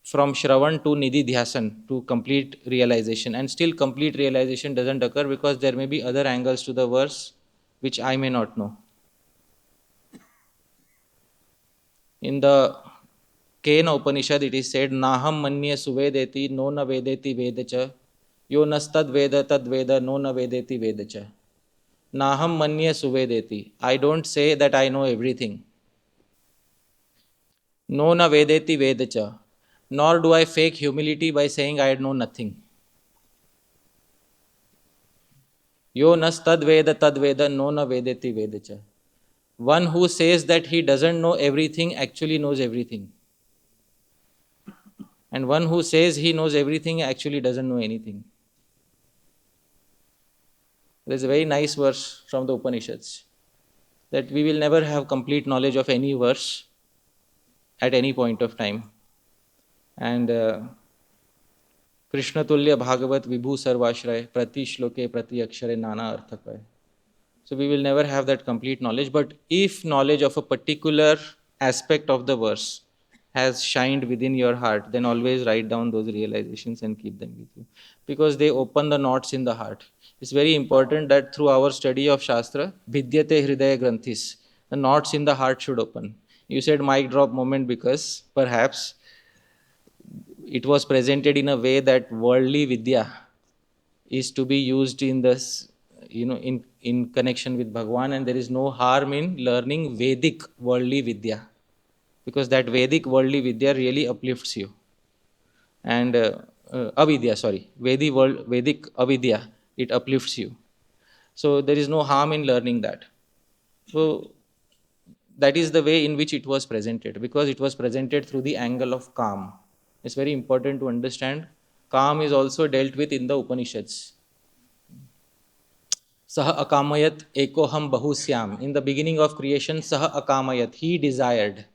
Speaker 1: from Shravan to Nidhi Dhyasan to complete realization, and still complete realization doesn't occur because there may be other angles to the verse which I may not know. In the Kena Upanishad, it is said, Naham manye suvedeti no na vedeti vedacha, yo nastad veda tad veda no na vedeti vedacha. Naham manye suvedeti. I don't say that I know everything. No na vedeti vedacha. Nor do I fake humility by saying I know nothing. Yo nastad veda tad veda no na vedeti vedacha. One who says that he doesn't know everything actually knows everything. And one who says he knows everything actually doesn't know anything. There's a very nice verse from the Upanishads that we will never have complete knowledge of any verse at any point of time. And Krishna Tulya Bhagavat Vibhu Sarvashraya Prati Shloke Prati Akshare Nana Arthakaya. So we will never have that complete knowledge. But if knowledge of a particular aspect of the verse has shined within your heart, then always write down those realizations and keep them with you. Because they open the knots in the heart. It's very important that through our study of Shastra, Vidyate Hridaya Granthis, the knots in the heart should open. You said mic drop moment because perhaps it was presented in a way that worldly Vidya is to be used in this, in connection with Bhagwan, and there is no harm in learning Vedic worldly Vidya, because that Vedic worldly Vidya really uplifts you. And Vedic Avidya, it uplifts you. So there is no harm in learning that. So that is the way in which it was presented, because it was presented through the angle of calm. It's very important to understand. Calm is also dealt with in the Upanishads. Saha akamayat ekoham bahusyam. In the beginning of creation, Saha akamayat, he desired.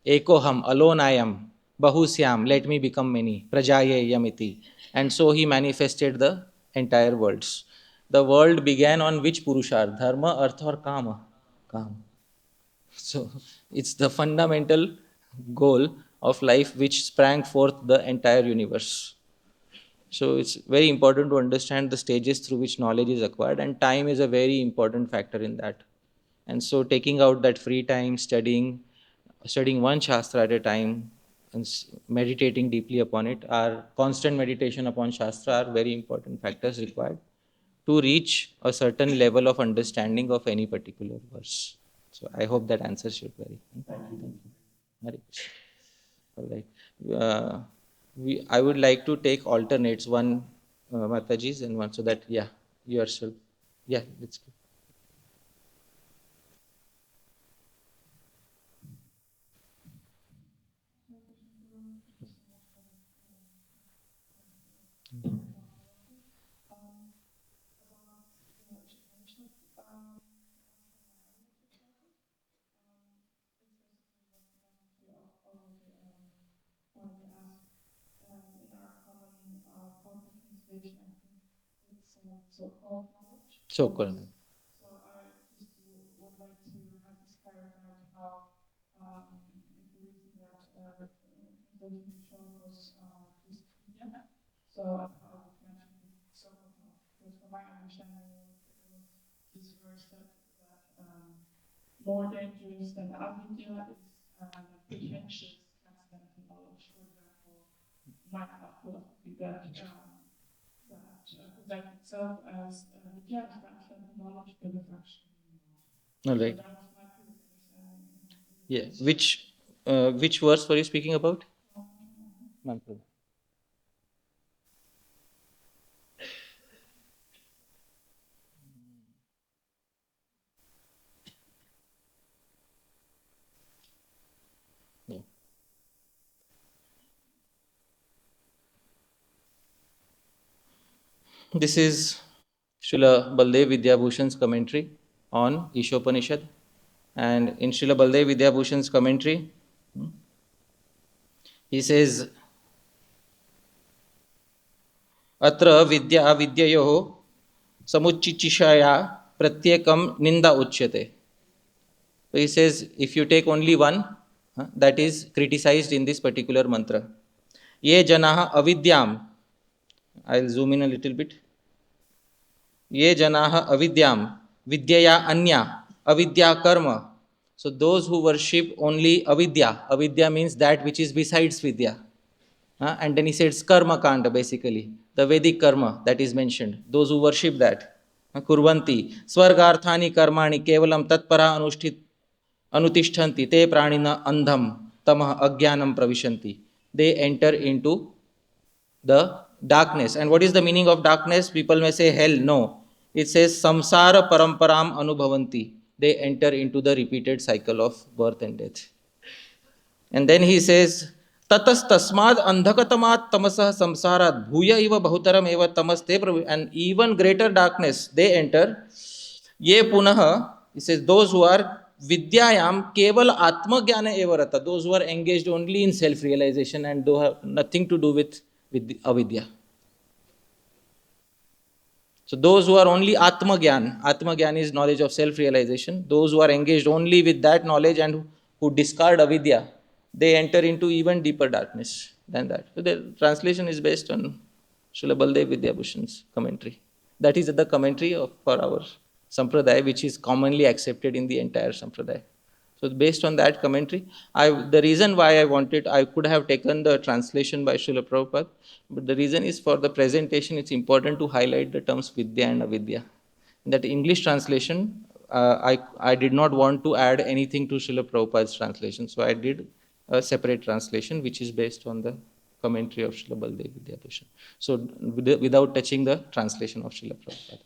Speaker 1: Ekoham, alone I am. Bahusyam, let me become many. Prajaye yamiti. And so he manifested the entire worlds. The world began on which Purushar? Dharma, Artha or Kama? Kama. So it's the fundamental goal of life which sprang forth the entire universe. So it's very important to understand the stages through which knowledge is acquired, and time is a very important factor in that. And so taking out that free time, studying one shastra at a time, and meditating deeply upon it, our constant meditation upon Shastra are very important factors required to reach a certain level of understanding of any particular verse. So I hope that answers your query. Hare Krishna. All right. I would like to take alternates, one Mataji's and one, so that, yeah, yourself. Yeah, let's go. So cool. All right. Yeah. Which verse were you speaking about? Mantra. Yeah. This is Srila Baldev Vidyabhushan's commentary on Ishopanishad. And in Srila Baldev Vidyabhushan's commentary, he says, Atra vidya vidyayoho samuchichishaya pratyekam ninda uchyate. So he says, if you take only one, that is criticized in this particular mantra. Ye janaha avidyam. I'll zoom in a little bit. Ye janaha avidyam vidyaya anya avidya karma. So those who worship only avidya, avidya means that which is besides vidya. And then he says karma kanda, basically the Vedic karma that is mentioned. Those who worship that, kurvanti swargarthani karmani kevalam tatpara anutishtanti te pranina andham tamah ajnanam pravishanti. They enter into the darkness. And what is the meaning of darkness? People may say hell. No. It says samsara paramparam anubhavanti. They enter into the repeated cycle of birth and death. And then he says, Tatas tasmad andhakatamat tamasah samsarat bhuya iva bahutaram eva tamaste pravi. And even greater darkness they enter. Ye punaha, he says, those who are vidyayam keval atma jnana eva rata. Those who are engaged only in self-realization and do have nothing to do with avidya. So those who are only Atma Gyan is knowledge of self-realization. Those who are engaged only with that knowledge and who discard avidya, they enter into even deeper darkness than that. So the translation is based on Srila Baldev Vidyabhushan's commentary. That is the commentary for our sampradaya, which is commonly accepted in the entire sampradaya. So based on that commentary, the reason why I could have taken the translation by Srila Prabhupada, but the reason is for the presentation, it's important to highlight the terms Vidya and Avidya. In that English translation, I did not want to add anything to Srila Prabhupada's translation, so I did a separate translation, which is based on the commentary of Srila Baldev Vidyabhushan. So without touching the translation of Srila Prabhupada.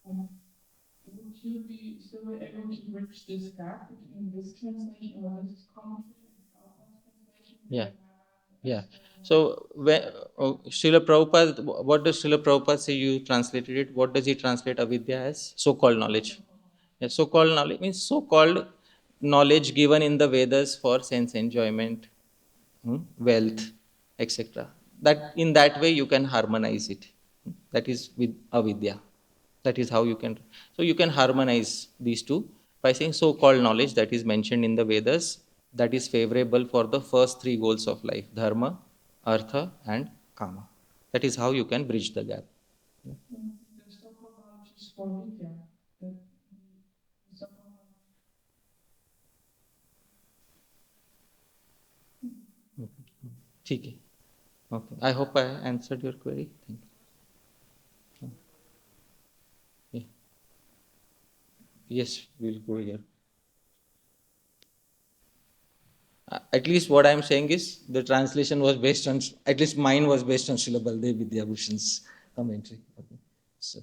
Speaker 2: Would you be still able to bridge this gap between this translation or this commentary and Prabhupada's translation?
Speaker 1: Yeah. Yeah. So, Srila Prabhupada, what does Srila Prabhupada say? You translated it. What does he translate avidya as? So-called knowledge. Yeah, so-called knowledge means so-called knowledge given in the Vedas for sense enjoyment, wealth, etc. That in that way you can harmonize it. That is with avidya. That is how you can. So you can harmonize these two by saying so-called knowledge that is mentioned in the Vedas, that is favorable for the first three goals of life: dharma, artha, and kama. That is how you can bridge the gap.
Speaker 2: There's still for Vidya, that somehow
Speaker 1: ठीक है. Okay. I hope I answered your query. Thank you. Yeah. Yes, we'll go here. At least what I am saying is the translation was based on, at least mine was based on Srila Baldev Vidyabhushan's commentary. Okay. So,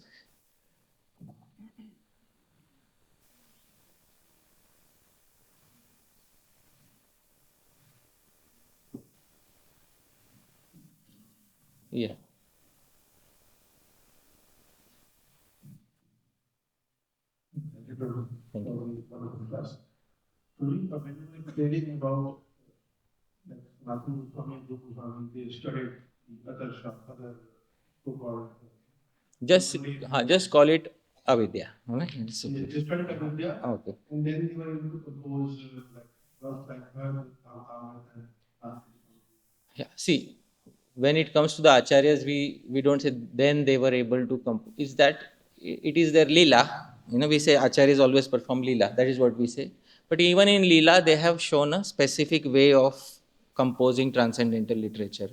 Speaker 1: yeah. Thank you.
Speaker 2: when we were reading about Nathu coming to they studied the other so-called
Speaker 1: Just call it avidya. All right? It's
Speaker 2: they
Speaker 1: okay.
Speaker 2: studied Avidya,
Speaker 1: Okay.
Speaker 2: and then they were able to compose like verse like her, Dham, and
Speaker 1: Yeah. See, when it comes to the acharyas, we don't say then they were able to come. Is that it is their lila? You know, we say acharyas always perform lila. That is what we say. But even in lila, they have shown a specific way of composing transcendental literature.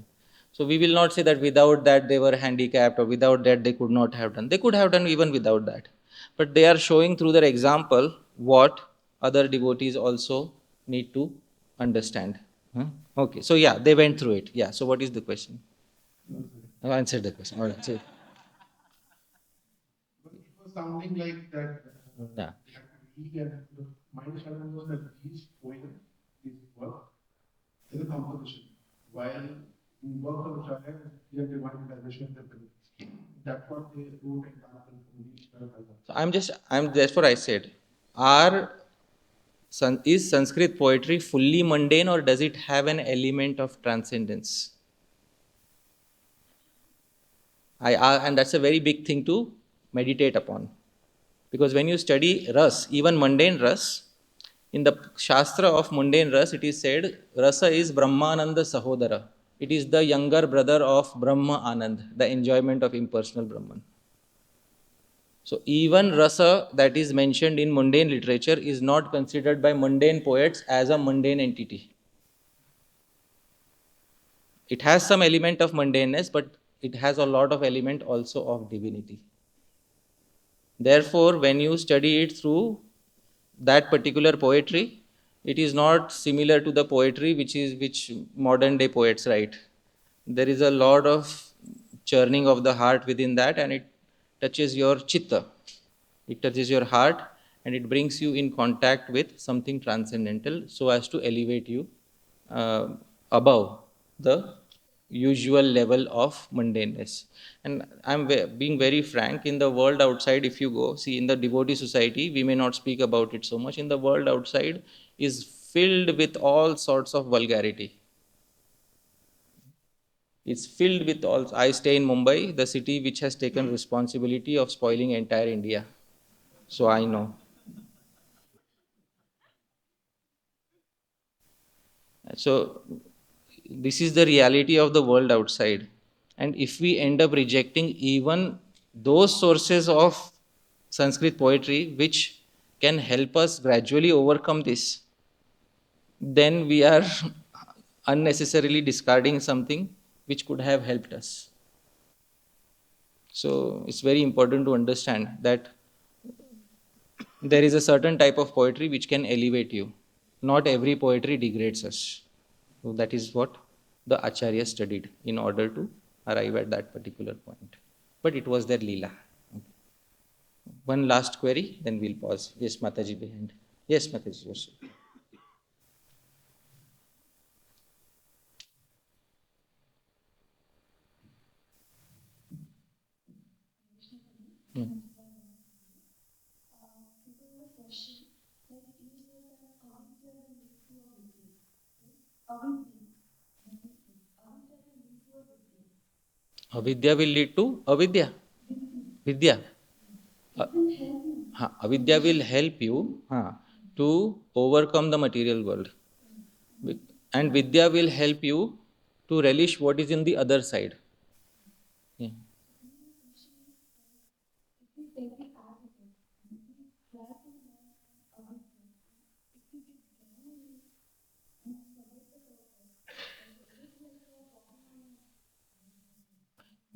Speaker 1: So we will not say that without that they were handicapped or without that they could not have done. They could have done even without that. But they are showing through their example what other devotees also need to understand. Huh? Okay, so yeah, they went through it. Yeah, so what is the question? I've answered the question. All right. So,
Speaker 2: but it was sounding like that
Speaker 1: yeah.
Speaker 2: he and my understanding was that these poems, these work is a composition. While in work of Acharya, they are divided as Vishnu. That's what they wrote example from these
Speaker 1: So I'm therefore I said, are is Sanskrit poetry fully mundane or does it have an element of transcendence? And that's a very big thing to meditate upon. Because when you study ras, even mundane ras, in the Shastra of mundane ras, it is said, Rasa is Brahmananda Sahodara. It is the younger brother of Brahma Anand, the enjoyment of impersonal Brahman. So even rasa that is mentioned in mundane literature is not considered by mundane poets as a mundane entity. It has some element of mundaneness, but it has a lot of element also of divinity. Therefore, when you study it through that particular poetry, it is not similar to the poetry which modern day poets write. There is a lot of churning of the heart within that, and it touches your chitta. It touches your heart and it brings you in contact with something transcendental so as to elevate you uh, above the usual level of mundaneness. And being very frank, in the world outside, if you go, see in the devotee society, we may not speak about it so much. In the world outside is filled with all sorts of vulgarity. It's filled with all. I stay in Mumbai, the city which has taken responsibility of spoiling entire India. So I know. So this is the reality of the world outside. And if we end up rejecting even those sources of Sanskrit poetry which can help us gradually overcome this, then we are unnecessarily discarding something which could have helped us. So it's very important to understand that there is a certain type of poetry which can elevate you. Not every poetry degrades us. So that is what the Acharya studied in order to arrive at that particular point. But it was their Leela. One last query, then we'll pause. Yes, Mataji behind. Yes, Mataji, yes. Hmm. Avidya will lead to avidya. Vidya. Avidya will help you to overcome the material world. And Vidya will help you to relish what is in the other side. Yeah.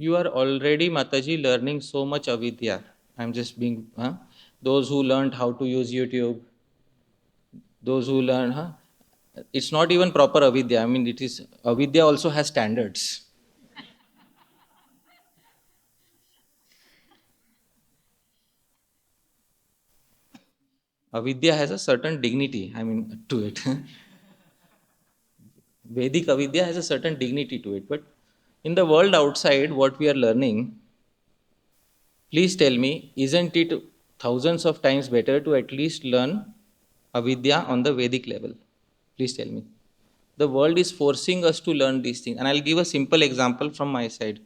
Speaker 1: You are already, Mataji, learning so much avidya. I'm just being, those who learned how to use YouTube, those who learn, it's not even proper avidya. I mean, it is, avidya also has standards. Avidya has a certain dignity, I mean, to it. Vedic avidya has a certain dignity to it. But in the world outside, what we are learning, please tell me, isn't it thousands of times better to at least learn avidya on the Vedic level? Please tell me. The world is forcing us to learn these things. And I'll give a simple example from my side.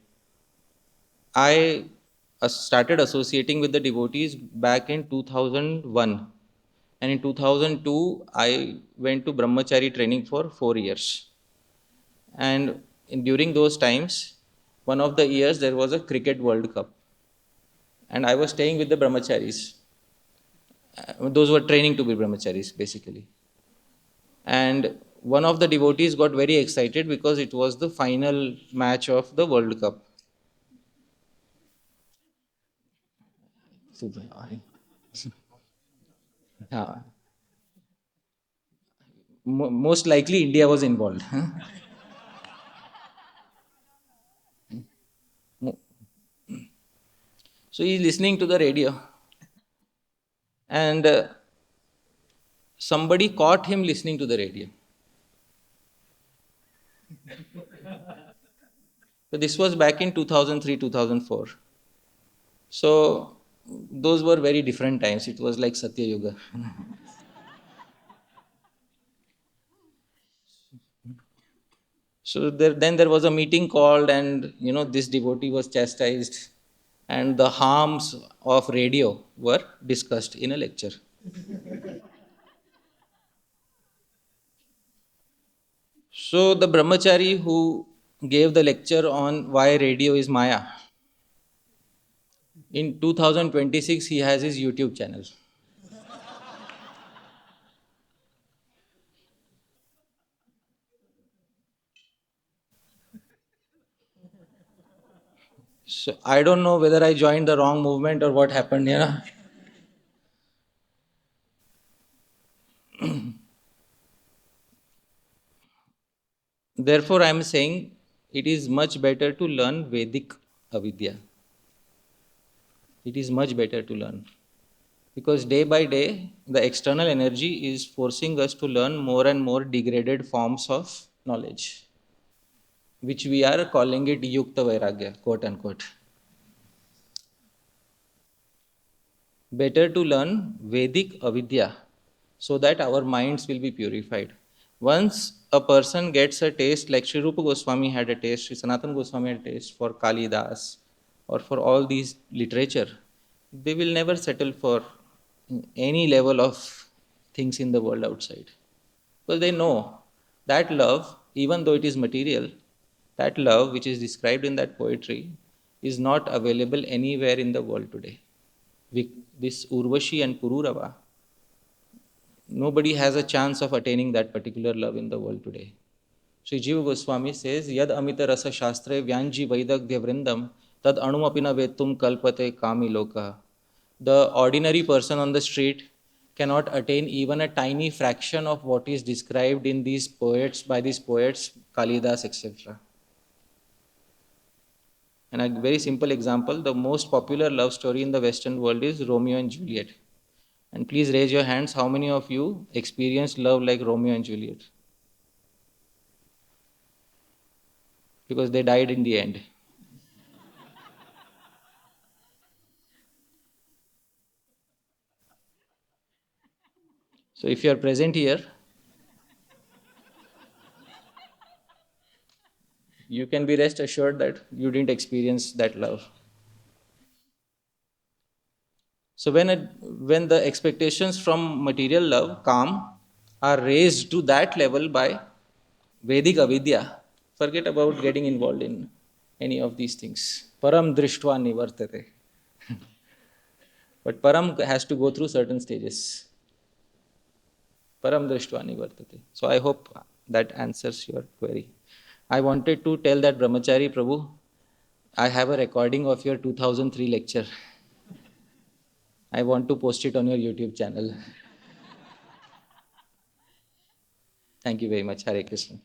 Speaker 1: I started associating with the devotees back in 2001. And in 2002, I went to Brahmachari training for 4 years. And during those times, one of the years there was a cricket World Cup. And I was staying with the Brahmacharis. Those were training to be Brahmacharis, basically. And one of the devotees got very excited because it was the final match of the World Cup. Yeah. Most likely India was involved. So he's listening to the radio, and somebody caught him listening to the radio. So this was back in 2003, 2004. So those were very different times. It was like Satya Yuga. So then there was a meeting called, and this devotee was chastised, and the harms of radio were discussed in a lecture. So the brahmachari who gave the lecture on why radio is Maya, in 2026 he has his YouTube channel. So I don't know whether I joined the wrong movement or what happened. Therefore, I am saying it is much better to learn Vedic avidya. It is much better to learn. Because day by day, the external energy is forcing us to learn more and more degraded forms of knowledge, which we are calling it Yukta Vairagya, quote unquote. Better to learn Vedic avidya so that our minds will be purified. Once a person gets a taste, like Sri Rupa Goswami had a taste, Sri Sanatana Goswami had a taste for Kalidas or for all these literature, they will never settle for any level of things in the world outside. Because they know that love, even though it is material, that love which is described in that poetry is not available anywhere in the world today. This Urvashi and Pururava, nobody has a chance of attaining that particular love in the world today. Sri Jiva Goswami says, Yad Amita Rasa Shastre Vyanji Vaidagdhya Vrindam Tad Anumapina Vetum Kalpate Kami Loka. The ordinary person on the street cannot attain even a tiny fraction of what is described in these poets, by these poets, Kalidas, etc. And a very simple example, the most popular love story in the Western world is Romeo and Juliet. And please raise your hands, how many of you experienced love like Romeo and Juliet? Because they died in the end. So if you are present here, you can be rest assured that you didn't experience that love. So when the expectations from material love, calm, are raised to that level by Vedic avidya, forget about getting involved in any of these things. Param drishtva nivartate. But param has to go through certain stages. Param drishtva nivartate. So I hope that answers your query. I wanted to tell that brahmachari Prabhu, I have a recording of your 2003 lecture. I want to post it on your YouTube channel. Thank you very much. Hare Krishna.